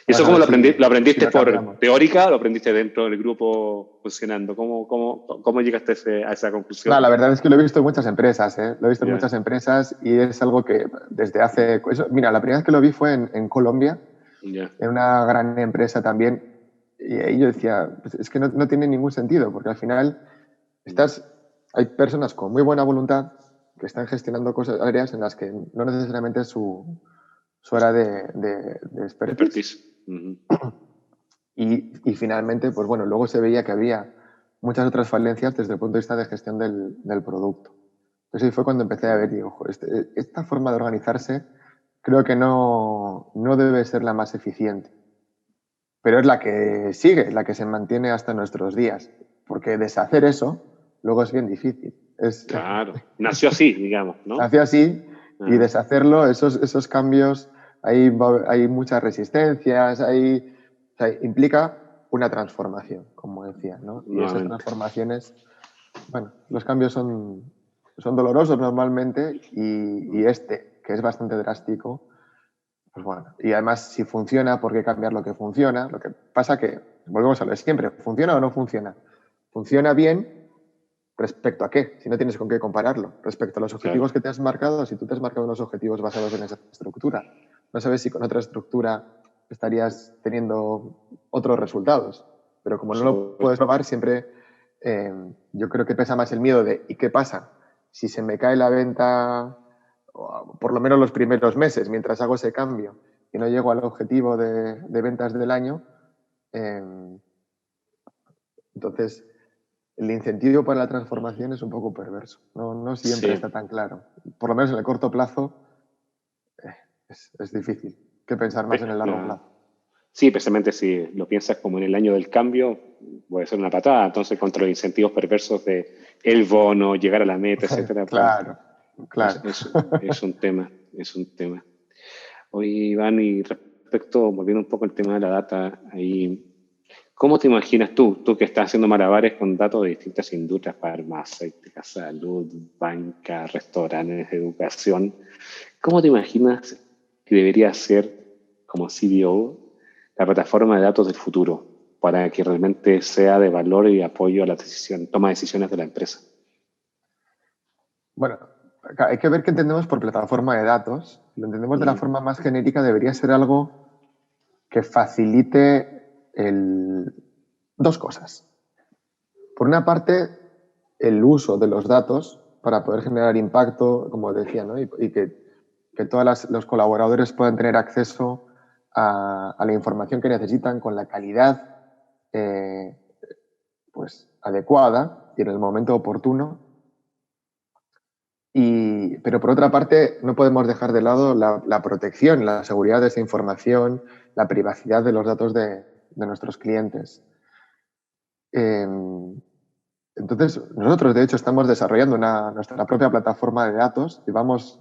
¿Y eso cómo lo aprendiste por teórica o lo aprendiste dentro del grupo funcionando? ¿Cómo llegaste a esa conclusión? No, la verdad es que lo he visto en muchas empresas, ¿eh? Lo he visto en muchas empresas y es algo que desde hace... Mira, la primera vez que lo vi fue en Colombia, en una gran empresa también, y ahí yo decía, pues es que no tiene ningún sentido, porque al final hay personas con muy buena voluntad que están gestionando áreas en las que no necesariamente es su área de expertise. Y finalmente, pues bueno, luego se veía que había muchas otras falencias desde el punto de vista de gestión del producto. Entonces ahí fue cuando empecé a ver, digo, esta forma de organizarse creo que no debe ser la más eficiente, pero es la que sigue, la que se mantiene hasta nuestros días, porque deshacer eso luego es bien difícil. Claro, nació así, digamos, ¿no? Nació así y deshacerlo, esos cambios, hay muchas resistencias, implica una transformación, como decía, ¿no? Y esas transformaciones, bueno, los cambios son dolorosos normalmente y que es bastante drástico, pues bueno, y además si funciona, ¿por qué cambiar lo que funciona? Lo que pasa que, volvemos a lo de siempre, ¿funciona o no funciona? Funciona bien. ¿Respecto a qué? Si no tienes con qué compararlo. Respecto a los objetivos que te has marcado, si tú te has marcado unos objetivos basados en esa estructura, no sabes si con otra estructura estarías teniendo otros resultados. Pero como no lo puedes probar, siempre yo creo que pesa más el miedo de ¿y qué pasa? Si se me cae la venta, por lo menos los primeros meses, mientras hago ese cambio y no llego al objetivo de ventas del año, entonces... el incentivo para la transformación es un poco perverso. No siempre está tan claro. Por lo menos en el corto plazo es difícil que pensar más en el largo plazo. Sí, precisamente si lo piensas como en el año del cambio, puede ser una patada. Entonces, contra los incentivos perversos de el bono, llegar a la meta, etcétera. Claro. Es un tema. Oye, Iván, y volviendo un poco al tema de la data, ahí... ¿Cómo te imaginas tú que estás haciendo malabares con datos de distintas industrias, farmacéuticas, salud, banca, restaurantes, educación? ¿Cómo te imaginas que debería ser, como CDO, la plataforma de datos del futuro para que realmente sea de valor y apoyo a la toma de decisiones de la empresa? Bueno, hay que ver qué entendemos por plataforma de datos. Si lo entendemos de la forma más genérica, debería ser algo que facilite dos cosas. Por una parte, el uso de los datos para poder generar impacto, como decía, ¿no? y que todos los colaboradores puedan tener acceso a la información que necesitan con la calidad pues, adecuada y en el momento oportuno. Pero por otra parte, no podemos dejar de lado la protección, la seguridad de esa información, la privacidad de los datos de nuestros clientes. Entonces, nosotros, de hecho, estamos desarrollando nuestra propia plataforma de datos. Llevamos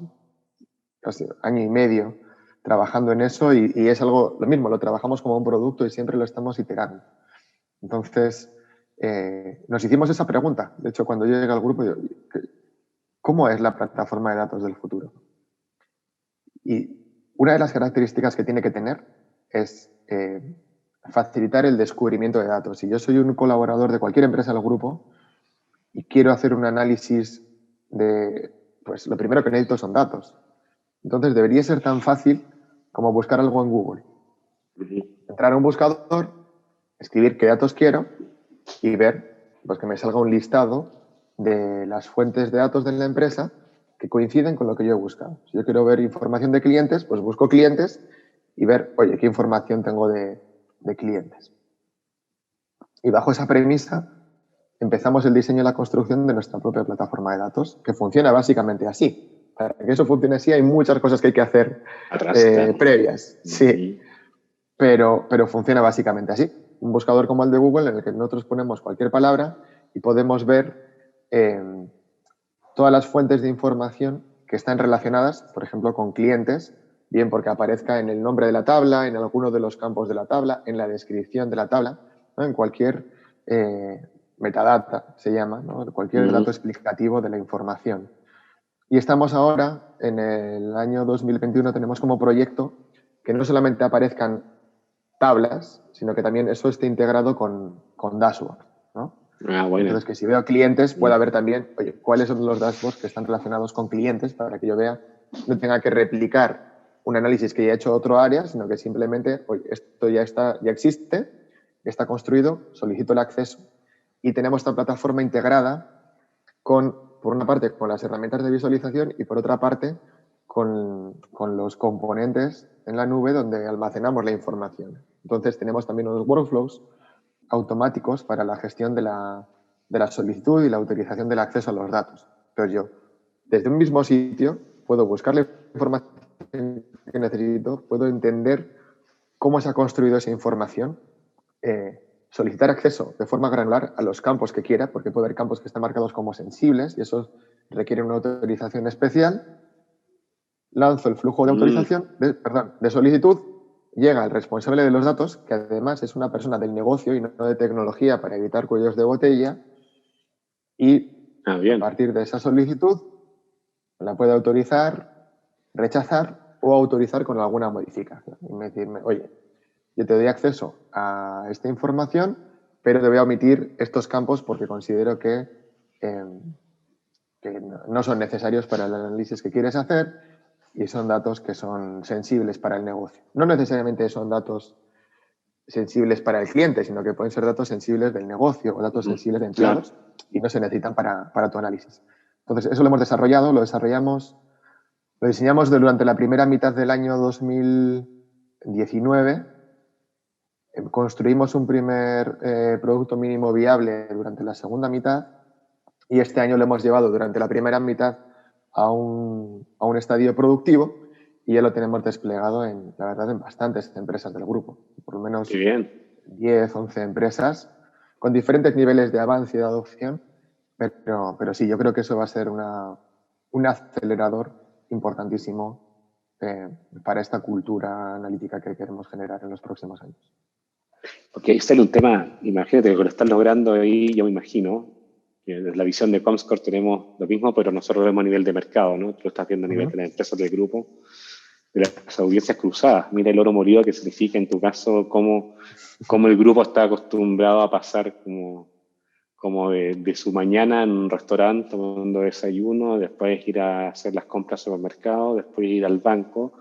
casi año y medio trabajando en eso y es algo, lo mismo, lo trabajamos como un producto y siempre lo estamos iterando. Entonces, nos hicimos esa pregunta. De hecho, cuando yo llegué al grupo, ¿cómo es la plataforma de datos del futuro? Y una de las características que tiene que tener es facilitar el descubrimiento de datos. Si yo soy un colaborador de cualquier empresa del grupo y quiero hacer un análisis pues lo primero que necesito son datos. Entonces debería ser tan fácil como buscar algo en Google. Entrar a un buscador, escribir qué datos quiero y ver pues, que me salga un listado de las fuentes de datos de la empresa que coinciden con lo que yo he buscado. Si yo quiero ver información de clientes, pues busco clientes y ver, oye, qué información tengo de clientes. Y bajo esa premisa empezamos el diseño y la construcción de nuestra propia plataforma de datos, que funciona básicamente así. Para que eso funcione así hay muchas cosas que hay que hacer Atrás, claro. previas, sí, pero funciona básicamente así. Un buscador como el de Google en el que nosotros ponemos cualquier palabra y podemos ver todas las fuentes de información que están relacionadas, por ejemplo, con clientes, bien porque aparezca en el nombre de la tabla, en alguno de los campos de la tabla, en la descripción de la tabla, ¿no? En cualquier metadata, se llama, ¿no? Cualquier dato explicativo de la información. Y estamos ahora, en el año 2021, tenemos como proyecto que no solamente aparezcan tablas, sino que también eso esté integrado con dashboard, ¿no? Bueno. Entonces, que si veo clientes, pueda ver también, oye, cuáles son los dashboards que están relacionados con clientes para que yo vea, no tenga que replicar un análisis que ya ha hecho otro área, sino que simplemente, oye, esto ya existe, está construido, solicito el acceso y tenemos esta plataforma integrada por una parte, con las herramientas de visualización y por otra parte, con los componentes en la nube donde almacenamos la información. Entonces, tenemos también unos workflows automáticos para la gestión de la solicitud y la autorización del acceso a los datos. Entonces yo, desde un mismo sitio, puedo buscar la información que necesito, puedo entender cómo se ha construido esa información, solicitar acceso de forma granular a los campos que quiera, porque puede haber campos que están marcados como sensibles y eso requiere una autorización especial. Lanzo el flujo de autorización, de solicitud, llega el responsable de los datos, que además es una persona del negocio y no de tecnología para evitar cuellos de botella, y a partir de esa solicitud la puede autorizar, rechazar o autorizar con alguna modificación. Y decirme, oye, yo te doy acceso a esta información, pero te voy a omitir estos campos porque considero que no son necesarios para el análisis que quieres hacer y son datos que son sensibles para el negocio. No necesariamente son datos sensibles para el cliente, sino que pueden ser datos sensibles del negocio o datos sensibles de empleados y no se necesitan para tu análisis. Entonces, eso lo hemos desarrollado, lo diseñamos durante la primera mitad del año 2019. Construimos un primer producto mínimo viable durante la segunda mitad y este año lo hemos llevado durante la primera mitad a un estadio productivo y ya lo tenemos desplegado la verdad, en bastantes empresas del grupo. Por lo menos 10, 11 empresas con diferentes niveles de avance y de adopción, pero sí, yo creo que eso va a ser un acelerador importantísimo para esta cultura analítica que queremos generar en los próximos años. Ok, ahí sale un tema, imagínate que lo están logrando ahí, yo me imagino, que desde la visión de Comscore tenemos lo mismo, pero nosotros lo vemos a nivel de mercado, ¿no? Tú lo estás viendo a nivel de las empresas del grupo, de las audiencias cruzadas. Mira el oro molido que significa en tu caso cómo el grupo está acostumbrado a pasar como de su mañana en un restaurante tomando desayuno, después ir a hacer las compras al supermercado, después ir al banco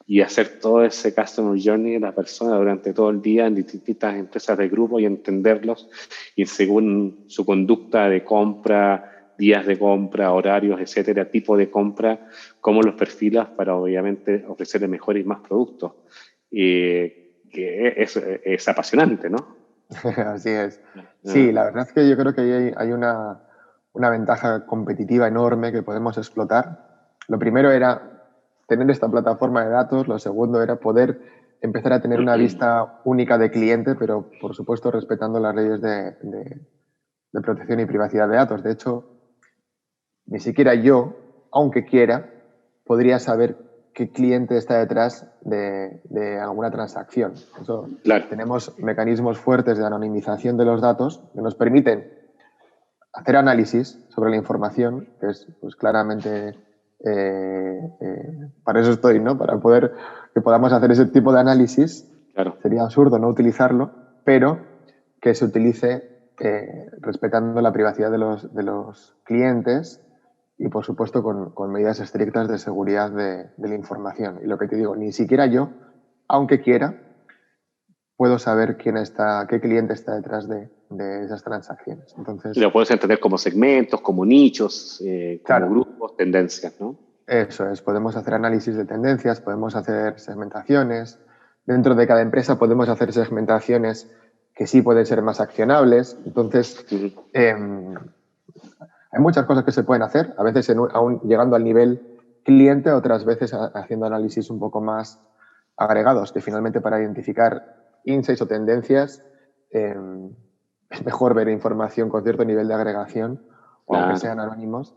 y hacer todo ese customer journey de la persona durante todo el día en distintas empresas de grupo y entenderlos y según su conducta de compra, días de compra, horarios, etcétera, tipo de compra, cómo los perfilas para obviamente ofrecerle mejores y más productos. Que es apasionante, ¿no? Así es. Sí, la verdad es que yo creo que hay una ventaja competitiva enorme que podemos explotar. Lo primero era tener esta plataforma de datos, lo segundo era poder empezar a tener una vista única de cliente, pero por supuesto respetando las leyes de protección y privacidad de datos. De hecho, ni siquiera yo, aunque quiera, podría saber qué cliente está detrás de alguna transacción. Eso, tenemos mecanismos fuertes de anonimización de los datos que nos permiten hacer análisis sobre la información, que es pues, claramente para eso estoy, ¿no? Para poder que podamos hacer ese tipo de análisis. Sería absurdo no utilizarlo, pero que se utilice respetando la privacidad de los clientes y, por supuesto, con medidas estrictas de seguridad de la información. Y lo que te digo, ni siquiera yo, aunque quiera, puedo saber qué cliente está detrás de esas transacciones. Y Entonces, lo puedes entender como segmentos, como nichos, como claro, grupos, tendencias, ¿no? eso es, podemos hacer análisis de tendencias, podemos hacer segmentaciones. Dentro de cada empresa podemos hacer segmentaciones que sí pueden ser más accionables. Entonces, Ujú. hay muchas cosas que se pueden hacer, a veces aún llegando al nivel cliente, otras veces haciendo análisis un poco más agregados, que finalmente para identificar insights o tendencias eh, es mejor ver información con cierto nivel de agregación, o aunque Claro. sean anónimos,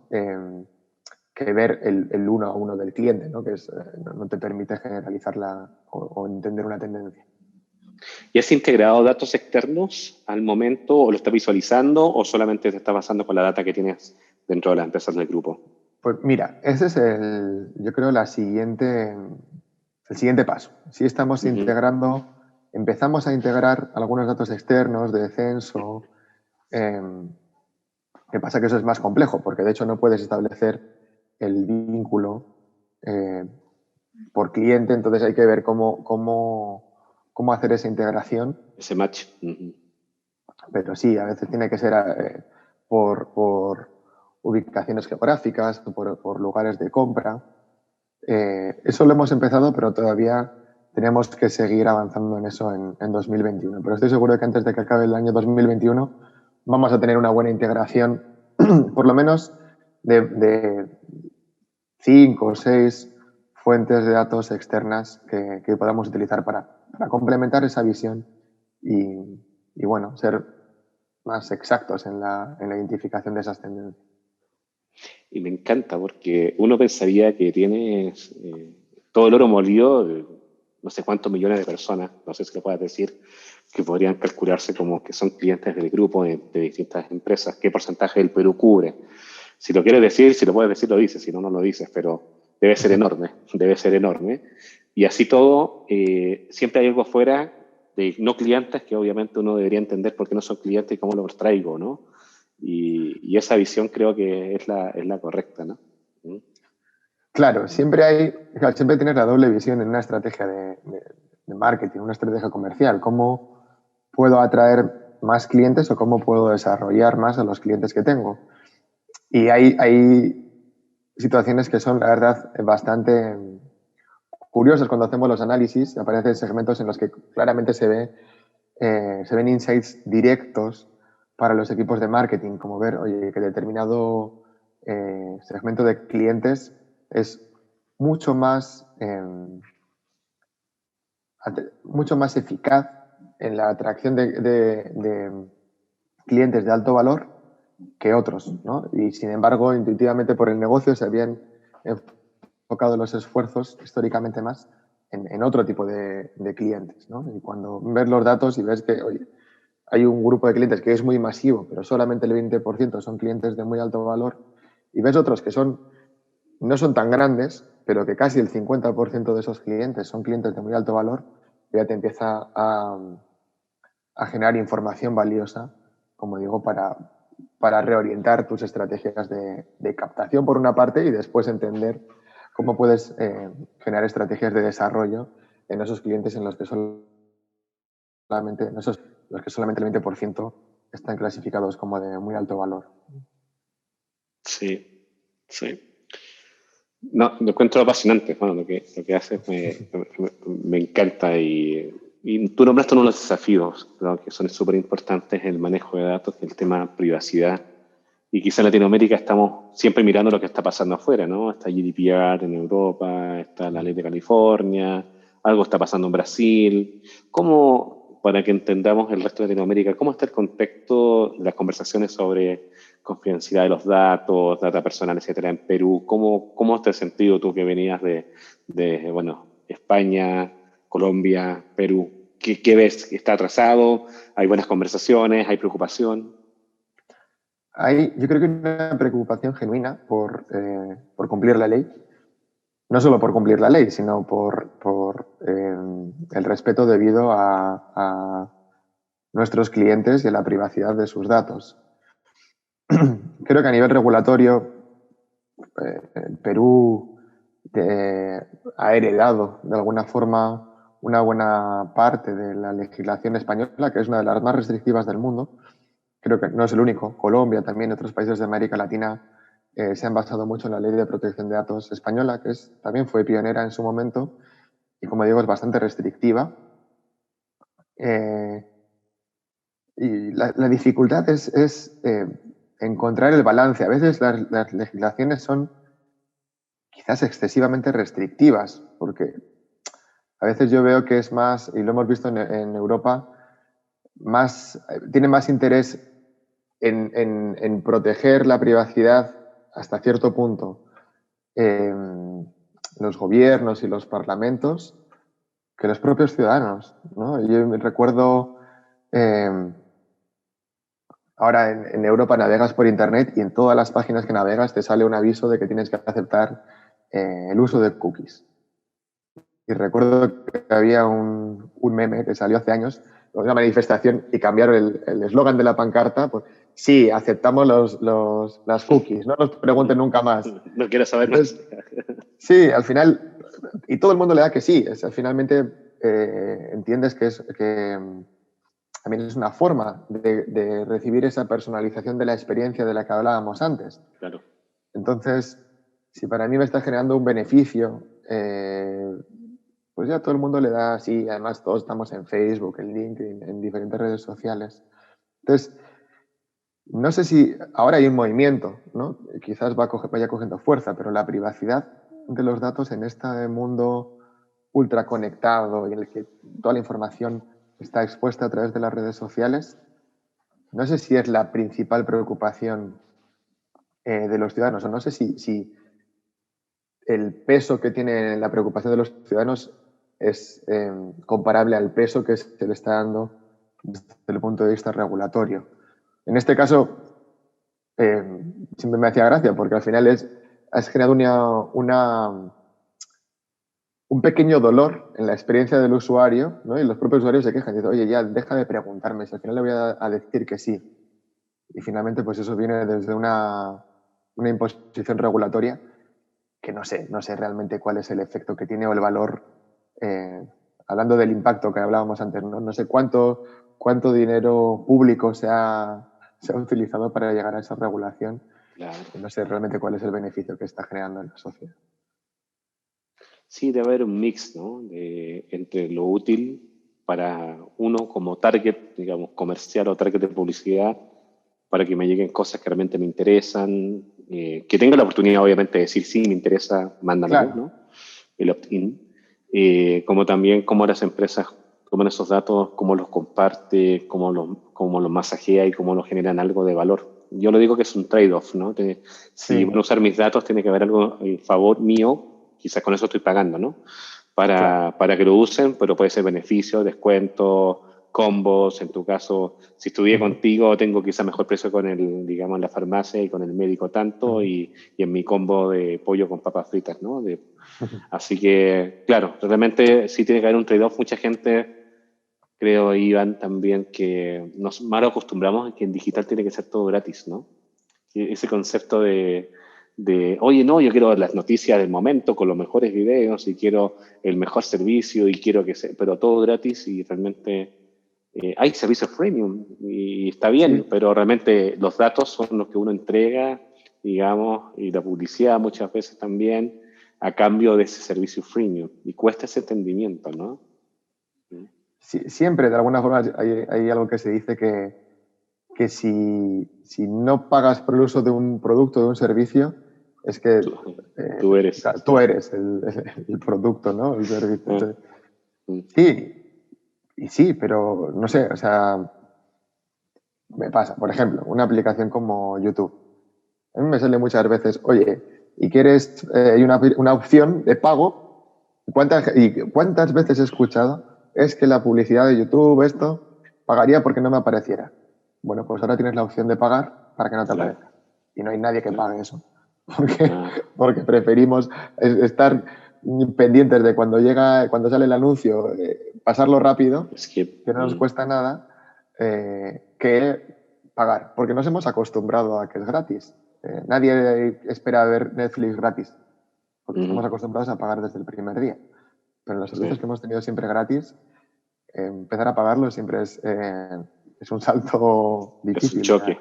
que ver el uno a uno del cliente, ¿no? Que no te permite generalizarla o entender una tendencia. ¿Y has integrado datos externos al momento o lo estás visualizando o solamente te estás basando con la data que tienes dentro de las empresas del grupo? Pues mira, ese es yo creo, el siguiente paso. Si estamos Ujú. empezamos a integrar algunos datos externos de censo. eh, ¿Qué pasa? Que eso es más complejo, porque de hecho no puedes establecer el vínculo eh, por cliente, entonces hay que ver cómo hacer esa integración, Ese match. Ujú. pero sí, a veces tiene que ser por ubicaciones geográficas, por lugares de compra. Eso lo hemos empezado, pero todavía tenemos que seguir avanzando en eso en 2021. Pero estoy seguro de que antes de que acabe el año 2021 vamos a tener una buena integración, por lo menos de 5 o 6 fuentes de datos externas que podamos utilizar para complementar esa visión y, bueno, ser más exactos en la identificación de esas tendencias. Y me encanta porque uno pensaría que tienes todo el oro molido de no sé cuántos millones de personas, no sé si lo puedes decir, que podrían calcularse como que son clientes del grupo de distintas empresas. ¿Qué porcentaje del Perú cubre? Si lo quieres decir, si lo puedes decir, lo dices, si no, no lo dices, pero debe ser enorme, debe ser enorme. Y así todo, siempre hay algo fuera de no clientes que obviamente uno debería entender por qué no son clientes y cómo los traigo, ¿no? Y esa visión creo que es la correcta, ¿no? ¿Mm? Claro, siempre tienes la doble visión en una estrategia de marketing, una estrategia comercial. ¿Cómo puedo atraer más clientes o cómo puedo desarrollar más a los clientes que tengo? Y hay situaciones que son, la verdad, bastante curiosas cuando hacemos los análisis. Aparecen segmentos en los que claramente se ven insights directos para los equipos de marketing, como ver, oye, que determinado segmento de clientes es mucho más, mucho más eficaz en la atracción de clientes de alto valor que otros, ¿no? Y sin embargo, intuitivamente por el negocio se habían enfocado los esfuerzos históricamente más en otro tipo de clientes, ¿no? Y cuando ves los datos y ves que, oye, hay un grupo de clientes que es muy masivo, pero solamente el 20% son clientes de muy alto valor, y ves otros que no son tan grandes, pero que casi el 50% de esos clientes son clientes de muy alto valor, ya te empieza a generar información valiosa, como digo, para reorientar tus estrategias de captación por una parte y después entender cómo puedes generar estrategias de desarrollo en esos clientes en los que solamente el 20% están clasificados como de muy alto valor. Sí, sí. No, lo encuentro apasionante. Bueno, lo que haces me encanta y tú nombraste uno de los desafíos, creo que son súper importantes, el manejo de datos y el tema privacidad. Y quizá en Latinoamérica estamos siempre mirando lo que está pasando afuera, ¿no? Está GDPR en Europa, está la ley de California, algo está pasando en Brasil. ¿Cómo, para que entendamos el resto de Latinoamérica, cómo está el contexto de las conversaciones sobre confidencialidad de los datos, data personal, etcétera, en Perú? ¿Cómo te has sentido tú que venías bueno, España, Colombia, Perú? ¿Qué ves? ¿Está atrasado? ¿Hay buenas conversaciones? ¿Hay preocupación? Yo creo que hay una preocupación genuina por cumplir la ley, no solo por cumplir la ley, sino por el respeto debido a nuestros clientes y a la privacidad de sus datos. Creo que a nivel regulatorio, Perú ha heredado de alguna forma una buena parte de la legislación española, que es una de las más restrictivas del mundo. Creo que no es el único. Colombia, también otros países de América Latina se han basado mucho en la Ley de Protección de Datos española, que también fue pionera en su momento y, como digo, es bastante restrictiva. Y la dificultad es encontrar el balance. A veces las legislaciones son quizás excesivamente restrictivas, porque a veces yo veo que es más, y lo hemos visto en Europa, tiene más interés en proteger la privacidad hasta cierto punto los gobiernos y los parlamentos que los propios ciudadanos, ¿no? Yo me recuerdo, ahora en Europa navegas por Internet y en todas las páginas que navegas te sale un aviso de que tienes que aceptar el uso de cookies. Y recuerdo que había un meme que salió hace años, una manifestación, y cambiaron el eslogan de la pancarta, pues sí, aceptamos las cookies, no nos pregunten nunca más. No quiero saber más. Sí, al final, y todo el mundo le da que sí, finalmente entiendes que también es una forma de recibir esa personalización de la experiencia de la que hablábamos antes. Claro. Entonces, si para mí me está generando un beneficio, pues ya todo el mundo le da así. Además, todos estamos en Facebook, en LinkedIn, en diferentes redes sociales. Entonces, no sé si ahora hay un movimiento, ¿no? Quizás vaya cogiendo fuerza, pero la privacidad de los datos en este mundo ultra conectado y en el que toda la información está expuesta a través de las redes sociales, no sé si es la principal preocupación de los ciudadanos, o no sé si el peso que tiene la preocupación de los ciudadanos es comparable al peso que se le está dando desde el punto de vista regulatorio. En este caso, siempre me hacía gracia porque al final has generado un pequeño dolor en la experiencia del usuario, ¿no? Y los propios usuarios se quejan y dicen, oye, ya deja de preguntarme, si al final le voy a decir que sí. Y finalmente, pues eso viene desde una imposición regulatoria que no sé realmente cuál es el efecto que tiene o el valor, hablando del impacto que hablábamos antes, no sé cuánto dinero público se ha utilizado para llegar a esa regulación. Claro. No sé realmente cuál es el beneficio que está generando en la sociedad. Sí, debe haber un mix, ¿no? Entre lo útil para uno como target, digamos, comercial o target de publicidad, para que me lleguen cosas que realmente me interesan, que tenga la oportunidad, obviamente, de decir, sí, me interesa, mándamelo, claro, ¿no? El opt-in. Como también cómo las empresas toman esos datos, cómo los comparte, cómo los masajea y cómo los generan algo de valor. Yo lo digo que es un trade-off, ¿no? Si van a usar mis datos, tiene que haber algo en favor mío, quizás con eso estoy pagando, ¿no? Para que lo usen, pero puede ser beneficio, descuento, combos. En tu caso, si estudié contigo, tengo quizás mejor precio con digamos, en la farmacia y con el médico tanto, y en mi combo de pollo con papas fritas, ¿no? Así que, claro, realmente sí tiene que haber un trade-off. Mucha gente, creo, Iván, también, que nos mal acostumbramos a que en digital tiene que ser todo gratis, ¿no? Ese concepto de oye, no, yo quiero las noticias del momento con los mejores videos y quiero el mejor servicio y quiero que sea, pero todo gratis, y realmente hay servicios premium y está bien, sí, pero realmente los datos son los que uno entrega, digamos, y la publicidad muchas veces también, a cambio de ese servicio freemium, y cuesta ese entendimiento, ¿no? Sí, siempre, de alguna forma, hay algo que se dice que si no pagas por el uso de un producto, de un servicio, es que tú eres el producto, ¿no? El servicio. Entonces, sí, pero no sé, o sea, me pasa. Por ejemplo, una aplicación como YouTube. A mí me sale muchas veces, oye, ¿y quieres hay una opción de pago? ¿Cuántas veces he escuchado? Es que la publicidad de YouTube, esto, pagaría porque no me apareciera. Bueno, pues ahora tienes la opción de pagar para que no te aparezca. Y no hay nadie que pague eso. Porque preferimos estar pendientes de cuando sale el anuncio, pasarlo rápido, que no nos cuesta nada, que pagar. Porque nos hemos acostumbrado a que es gratis. Nadie espera ver Netflix gratis, porque estamos acostumbrados a pagar desde el primer día. pero los servicios que hemos tenido siempre gratis, empezar a pagarlos siempre es un salto difícil. Es un choque.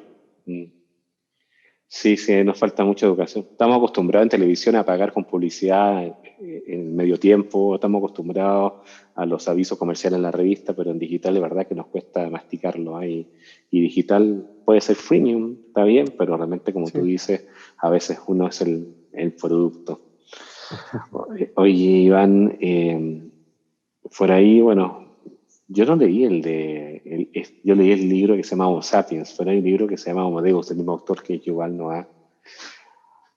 Sí, nos falta mucha educación. Estamos acostumbrados en televisión a pagar con publicidad en medio tiempo, estamos acostumbrados a los avisos comerciales en la revista, pero en digital de verdad que nos cuesta masticarlo ahí. Y digital puede ser freemium, está bien, pero realmente, como tú dices, a veces uno es el producto. Oye, Iván, por ahí, bueno, yo no leí yo leí el libro que se llama Homo Sapiens, pero hay un libro que se llama Homo Deus, del mismo autor que Yuval Noah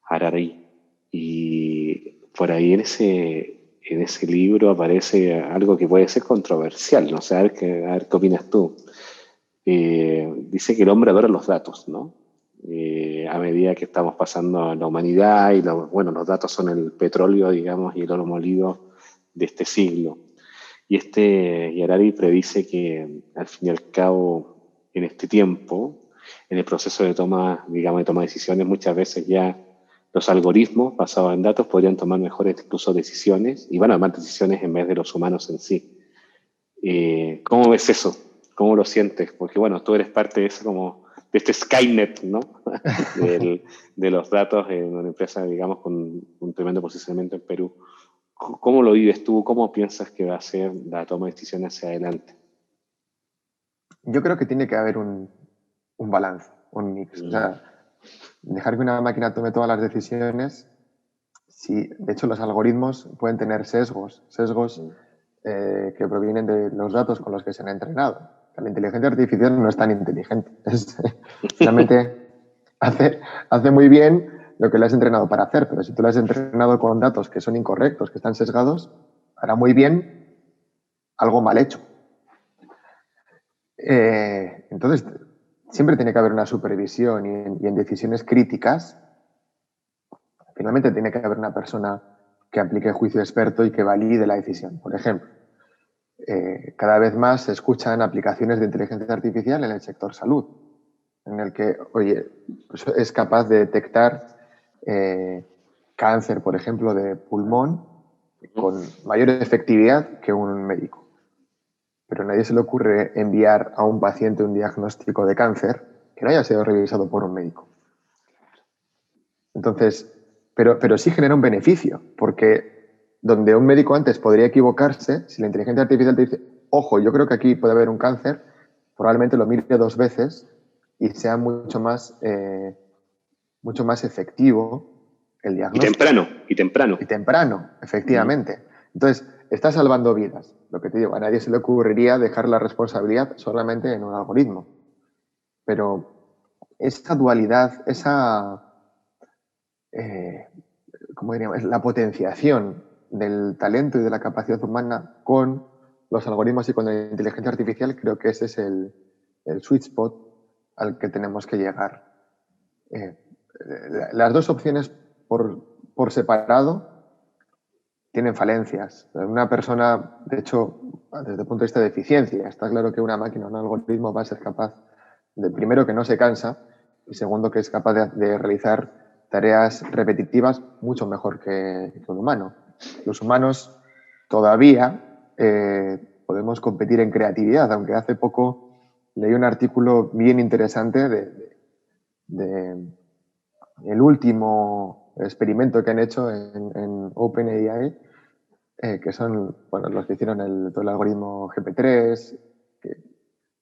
Harari. Y por ahí en ese libro aparece algo que puede ser controversial, no sé, a ver qué opinas tú. Dice que el hombre adora los datos, ¿no? A medida que estamos pasando a la humanidad, y los datos son el petróleo, digamos, y el oro molido de este siglo. Y Harari predice que, al fin y al cabo, en este tiempo, en el proceso de toma de decisiones, muchas veces ya los algoritmos basados en datos podrían tomar mejores incluso decisiones, y van a tomar decisiones en vez de los humanos en sí. ¿Cómo ves eso? ¿Cómo lo sientes? Porque, bueno, tú eres parte de este Skynet, ¿no? de los datos en una empresa, digamos, con un tremendo posicionamiento en Perú. ¿Cómo lo vives tú? ¿Cómo piensas que va a ser la toma de decisiones hacia adelante? Yo creo que tiene que haber un balance, un mix. O sea, dejar que una máquina tome todas las decisiones, sí, de hecho los algoritmos pueden tener sesgos que provienen de los datos con los que se han entrenado. La inteligencia artificial no es tan inteligente. Finalmente hace muy bien lo que le has entrenado para hacer, pero si tú le has entrenado con datos que son incorrectos, que están sesgados, hará muy bien algo mal hecho. Entonces, siempre tiene que haber una supervisión y en decisiones críticas, finalmente tiene que haber una persona que aplique juicio experto y que valide la decisión. Por ejemplo, cada vez más se escuchan aplicaciones de inteligencia artificial en el sector salud, en el que, oye, pues es capaz de detectar cáncer, por ejemplo, de pulmón con mayor efectividad que un médico. Pero a nadie se le ocurre enviar a un paciente un diagnóstico de cáncer que no haya sido revisado por un médico. Entonces, pero sí genera un beneficio, porque donde un médico antes podría equivocarse, si la inteligencia artificial te dice, ojo, yo creo que aquí puede haber un cáncer, probablemente lo mire 2 veces y sea mucho más efectivo el diagnóstico. Y temprano. Y temprano, efectivamente. Entonces, está salvando vidas. Lo que te digo, a nadie se le ocurriría dejar la responsabilidad solamente en un algoritmo. Pero esa dualidad, ¿cómo diríamos? La potenciación del talento y de la capacidad humana con los algoritmos y con la inteligencia artificial, creo que ese es el sweet spot al que tenemos que llegar. Las dos opciones por separado tienen falencias. Una persona, de hecho, desde el punto de vista de eficiencia, está claro que una máquina, un algoritmo va a ser capaz de, primero, que no se cansa y segundo, que es capaz de realizar tareas repetitivas mucho mejor que un humano. Los humanos todavía podemos competir en creatividad, aunque hace poco leí un artículo bien interesante de el último experimento que han hecho en OpenAI, que son los que hicieron todo el algoritmo GP3, que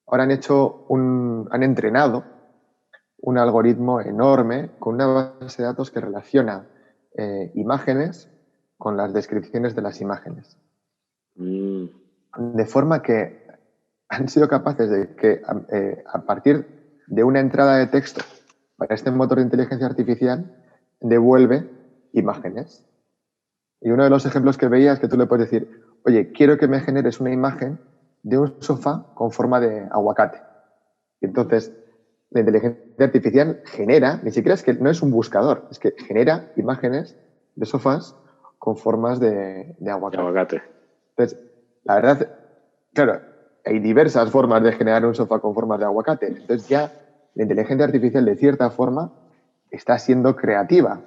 ahora han entrenado un algoritmo enorme con una base de datos que relaciona imágenes con las descripciones de las imágenes. De forma que han sido capaces de que a partir de una entrada de texto para este motor de inteligencia artificial devuelve imágenes. Y uno de los ejemplos que veía es que tú le puedes decir, oye, quiero que me generes una imagen de un sofá con forma de aguacate. Y entonces la inteligencia artificial genera, ni siquiera es que no es un buscador, es que genera imágenes de sofás con formas de aguacate. Entonces, la verdad, claro, hay diversas formas de generar un sofá con formas de aguacate. Entonces ya la inteligencia artificial, de cierta forma, está siendo creativa,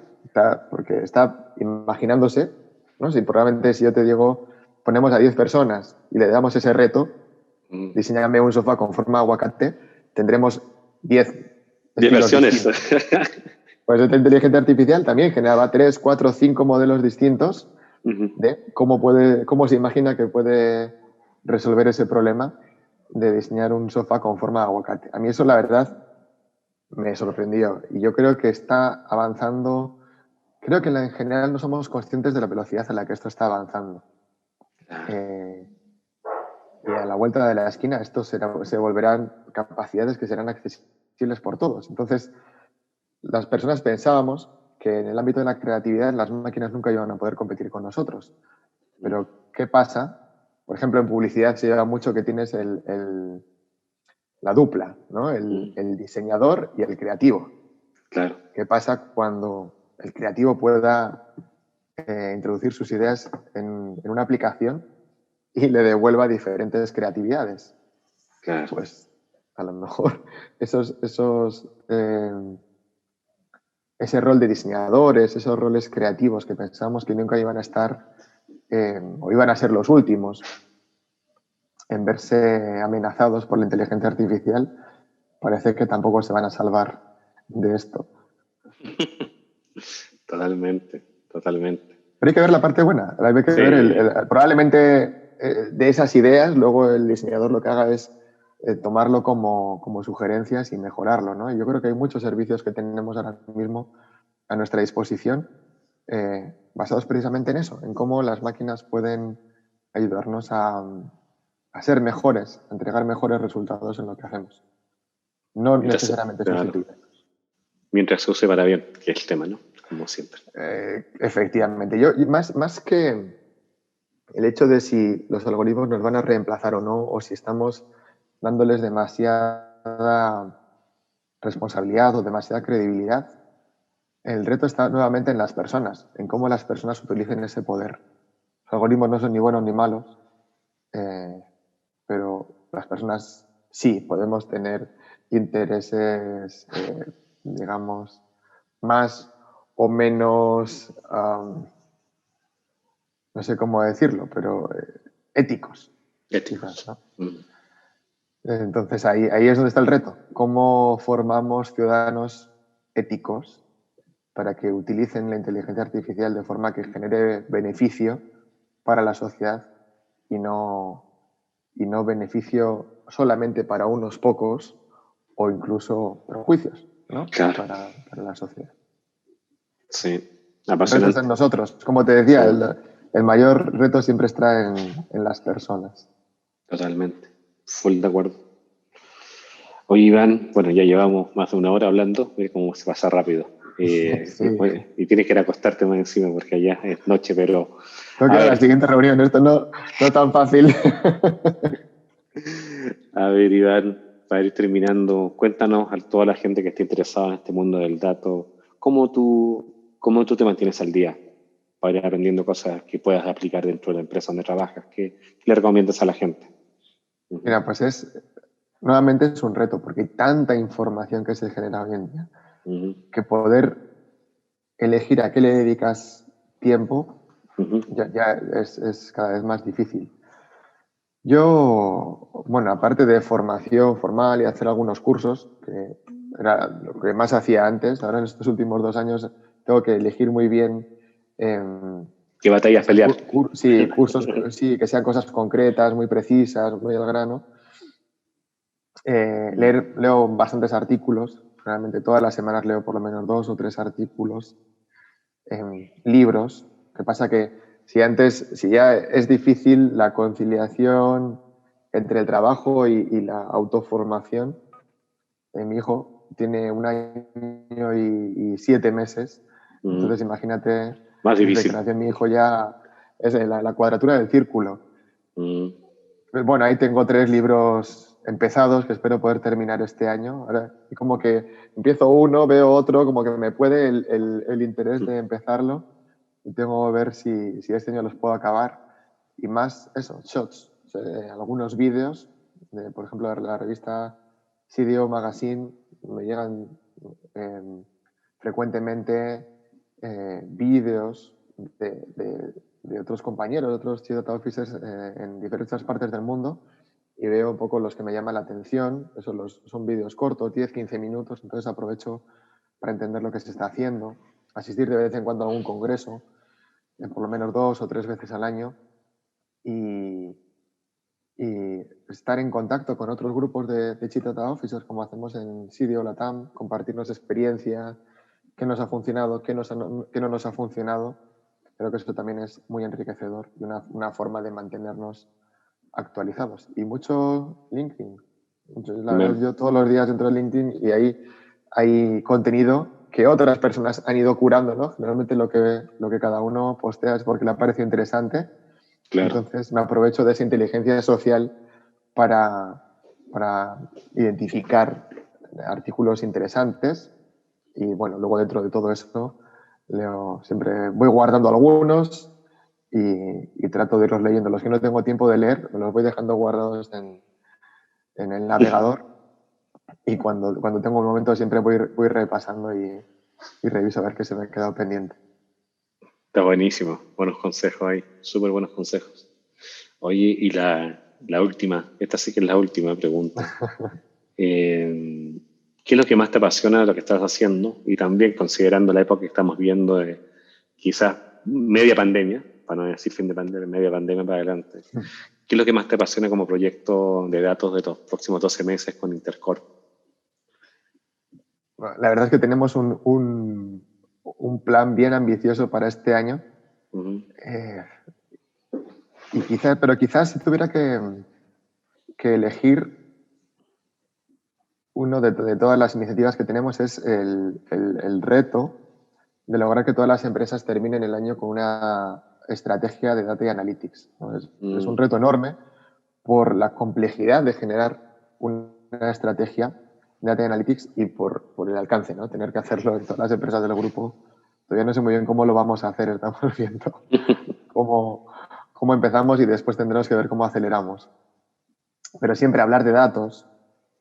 porque está imaginándose, ¿no? Si probablemente si yo te digo, ponemos a 10 personas y le damos ese reto, diseñame un sofá con forma de aguacate, tendremos 10 versiones. Pues esta inteligencia artificial también generaba 3, 4, 5 modelos distintos de cómo se imagina que puede resolver ese problema de diseñar un sofá con forma de aguacate. A mí eso, la verdad, me sorprendió. Y yo creo que está avanzando. Creo que en general no somos conscientes de la velocidad a la que esto está avanzando. Y a la vuelta de la esquina esto se volverán capacidades que serán accesibles por todos. Entonces, las personas pensábamos que en el ámbito de la creatividad las máquinas nunca iban a poder competir con nosotros. Pero, ¿qué pasa? Por ejemplo, en publicidad se lleva mucho que tienes la dupla, ¿no? El diseñador y el creativo. Claro. ¿Qué pasa cuando el creativo pueda introducir sus ideas en una aplicación y le devuelva diferentes creatividades? Claro. Pues a lo mejor ese rol de diseñadores, esos roles creativos que pensamos que nunca iban a estar o iban a ser los últimos en verse amenazados por la inteligencia artificial, parece que tampoco se van a salvar de esto. Totalmente. Pero hay que ver la parte buena, hay que ver probablemente de esas ideas, luego el diseñador lo que haga es tomarlo como sugerencias y mejorarlo, ¿no? Y yo creo que hay muchos servicios que tenemos ahora mismo a nuestra disposición basados precisamente en eso, en cómo las máquinas pueden ayudarnos a ser mejores, a entregar mejores resultados en lo que hacemos. No necesariamente sustituir. Mientras se use para bien, que es el tema, ¿no? Como siempre. Efectivamente. Más que el hecho de si los algoritmos nos van a reemplazar o no, o si estamos dándoles demasiada responsabilidad o demasiada credibilidad, el reto está nuevamente en las personas, en cómo las personas utilicen ese poder. Los algoritmos no son ni buenos ni malos, pero las personas sí podemos tener intereses, digamos, más o menos, no sé cómo decirlo, pero éticos. Éticos. Quizás, ¿no? Entonces ahí es donde está el reto. ¿Cómo formamos ciudadanos éticos para que utilicen la inteligencia artificial de forma que genere beneficio para la sociedad y no beneficio solamente para unos pocos o incluso perjuicios, ¿no? Claro. Para la sociedad? Sí, apasionante. El reto apasionante. está en nosotros. Como te decía, el mayor reto siempre está en las personas. Totalmente. Full de acuerdo. Oye, Iván, bueno, ya llevamos más de una hora hablando, mira cómo se pasa rápido. Sí. Y tienes que ir a acostarte más encima porque allá es noche, pero... Tengo que ir a la siguiente reunión, esto no tan fácil. A ver, Iván, para ir terminando, cuéntanos a toda la gente que esté interesada en este mundo del dato, ¿cómo tú te mantienes al día para ir aprendiendo cosas que puedas aplicar dentro de la empresa donde trabajas? ¿Qué le recomiendas a la gente? Mira, pues nuevamente es un reto porque hay tanta información que se genera hoy en día que poder elegir a qué le dedicas tiempo ya es cada vez más difícil. Yo, bueno, aparte de formación formal y hacer algunos cursos, que era lo que más hacía antes, ahora en estos últimos 2 años tengo que elegir muy bien ¿Qué batallas pelear? Sí, cursos, sí, que sean cosas concretas, muy precisas, muy al grano. Leo bastantes artículos, realmente todas las semanas leo por lo menos 2 o 3 artículos, libros. Lo que pasa que si ya es difícil la conciliación entre el trabajo y la autoformación, mi hijo tiene 1 año y 7 meses, entonces imagínate, más difícil. Desde que nació mi hijo ya es la cuadratura del círculo. Bueno, ahí tengo 3 libros empezados que espero poder terminar este año. Ahora, como que empiezo uno, veo otro, como que me puede el interés de empezarlo y tengo que ver si este año los puedo acabar. Y más eso, shots, algunos vídeos, por ejemplo, la revista CDO Magazine, me llegan frecuentemente vídeos de de otros compañeros, de otros Chief Data Officers en diferentes partes del mundo y veo un poco los que me llaman la atención. Son vídeos cortos, 10-15 minutos, entonces aprovecho para entender lo que se está haciendo, asistir de vez en cuando a algún congreso, por lo menos 2 o 3 veces al año y estar en contacto con otros grupos de Chief Data Officers, como hacemos en Sirio Latam, compartirnos experiencia, qué nos ha funcionado, qué no nos ha funcionado. Creo que eso también es muy enriquecedor y una forma de mantenernos actualizados. Y mucho LinkedIn. La verdad, yo todos los días entro en LinkedIn y ahí hay contenido que otras personas han ido curando, ¿no? Generalmente lo que cada uno postea es porque le ha parecido interesante. Claro. Entonces me aprovecho de esa inteligencia social para identificar artículos interesantes y bueno, luego dentro de todo eso siempre voy guardando algunos y trato de irlos leyendo. Los que no tengo tiempo de leer, me los voy dejando guardados en el navegador y cuando tengo un momento siempre voy repasando y reviso a ver qué se me ha quedado pendiente. Está buenísimo. Buenos consejos ahí. Súper buenos consejos. Oye, y la última, esta sí que es la última pregunta. ¿Qué es lo que más te apasiona de lo que estás haciendo? Y también considerando la época que estamos viendo de quizás media pandemia, para no decir fin de pandemia, media pandemia para adelante. ¿Qué es lo que más te apasiona como proyecto de datos de los próximos 12 meses con Intercorp? La verdad es que tenemos un plan bien ambicioso para este año. Uh-huh. Pero quizás si tuviera que elegir uno de todas las iniciativas que tenemos es el reto de lograr que todas las empresas terminen el año con una estrategia de Data y Analytics. Es un reto enorme por la complejidad de generar una estrategia de Data y Analytics y por el alcance, ¿no? Tener que hacerlo en todas las empresas del grupo. Todavía no sé muy bien cómo lo vamos a hacer, estamos viendo cómo empezamos y después tendremos que ver cómo aceleramos. Pero siempre hablar de datos,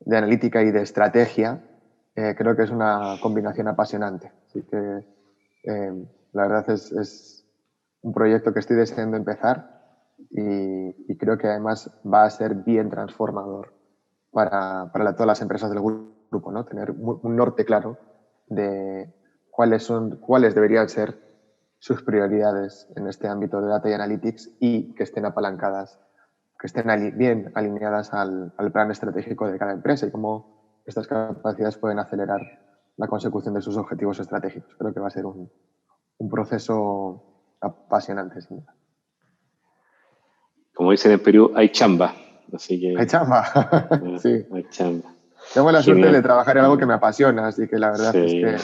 de analítica y de estrategia, creo que es una combinación apasionante. Así que la verdad es un proyecto que estoy deseando empezar y creo que además va a ser bien transformador para todas las empresas del grupo, ¿no? Tener un norte claro de cuáles deberían ser sus prioridades en este ámbito de Data y Analytics y que estén apalancadas, que estén bien alineadas al plan estratégico de cada empresa y cómo estas capacidades pueden acelerar la consecución de sus objetivos estratégicos. Creo que va a ser un proceso apasionante, sin duda. Como dicen en Perú, hay chamba. Así que, hay chamba. Sí. Hay chamba. Tengo la suerte de trabajar en algo que me apasiona, así que la verdad es que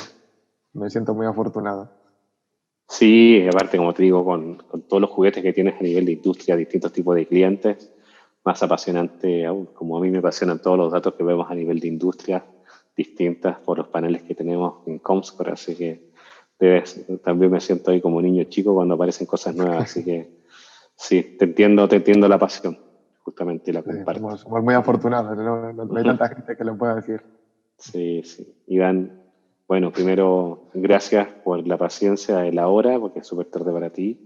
me siento muy afortunado. Sí, aparte, como te digo, con todos los juguetes que tienes a nivel de industria, distintos tipos de clientes, más apasionante aún, como a mí me apasionan todos los datos que vemos a nivel de industria distintas por los paneles que tenemos en Comscore, así que también me siento ahí como niño chico cuando aparecen cosas nuevas, así que sí, te entiendo la pasión, justamente, y la comparto. Somos muy afortunados, no hay tanta gente que lo pueda decir. Sí. Iván, bueno, primero, gracias por la paciencia de la hora, porque es súper tarde para ti.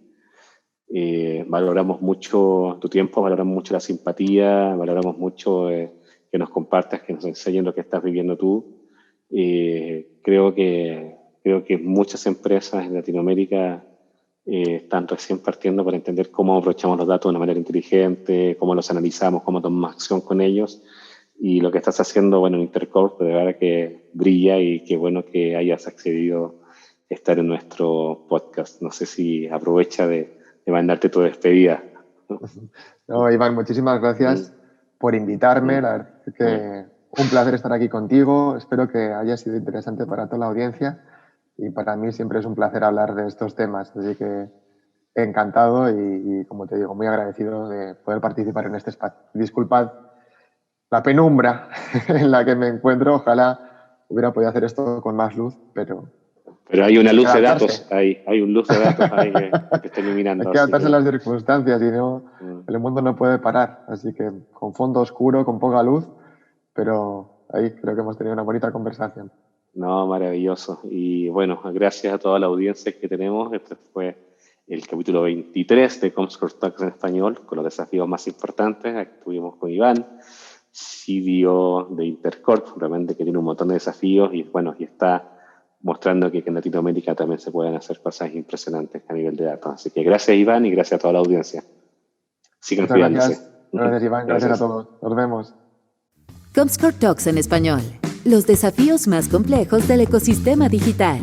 Valoramos mucho tu tiempo, valoramos mucho la simpatía, valoramos mucho que nos compartas, que nos enseñes lo que estás viviendo tú. Creo que muchas empresas en Latinoamérica están recién partiendo para entender cómo aprovechamos los datos de una manera inteligente, cómo los analizamos, cómo tomamos acción con ellos. Y lo que estás haciendo, bueno, en Intercorp, de verdad que brilla y qué bueno que hayas accedido a estar en nuestro podcast. No sé si aprovecha de mandarte tu despedida. No, Iván, muchísimas gracias por invitarme. La verdad es que un placer estar aquí contigo. Espero que haya sido interesante para toda la audiencia y para mí siempre es un placer hablar de estos temas. Así que encantado y como te digo, muy agradecido de poder participar en este espacio. Disculpad la penumbra en la que me encuentro. Ojalá hubiera podido hacer esto con más luz, pero hay una luz de datos ahí, hay un luz de datos ahí que te está iluminando. Hay que adaptarse a las circunstancias y no, el mundo no puede parar. Así que con fondo oscuro, con poca luz, pero ahí creo que hemos tenido una bonita conversación. No, maravilloso. Y bueno, gracias a toda la audiencia que tenemos. Este fue el capítulo 23 de Comscore Talks en español, con los desafíos más importantes. Aquí estuvimos con Iván, CDO de Intercorp, realmente que tiene un montón de desafíos y bueno, y está mostrando que en Latinoamérica también se pueden hacer cosas impresionantes a nivel de datos. Así que gracias, Iván, y gracias a toda la audiencia. Sigan Muchas cuidándose. gracias, Iván. Gracias a todos. Nos vemos. Comscore Talks en español. Los desafíos más complejos del ecosistema digital.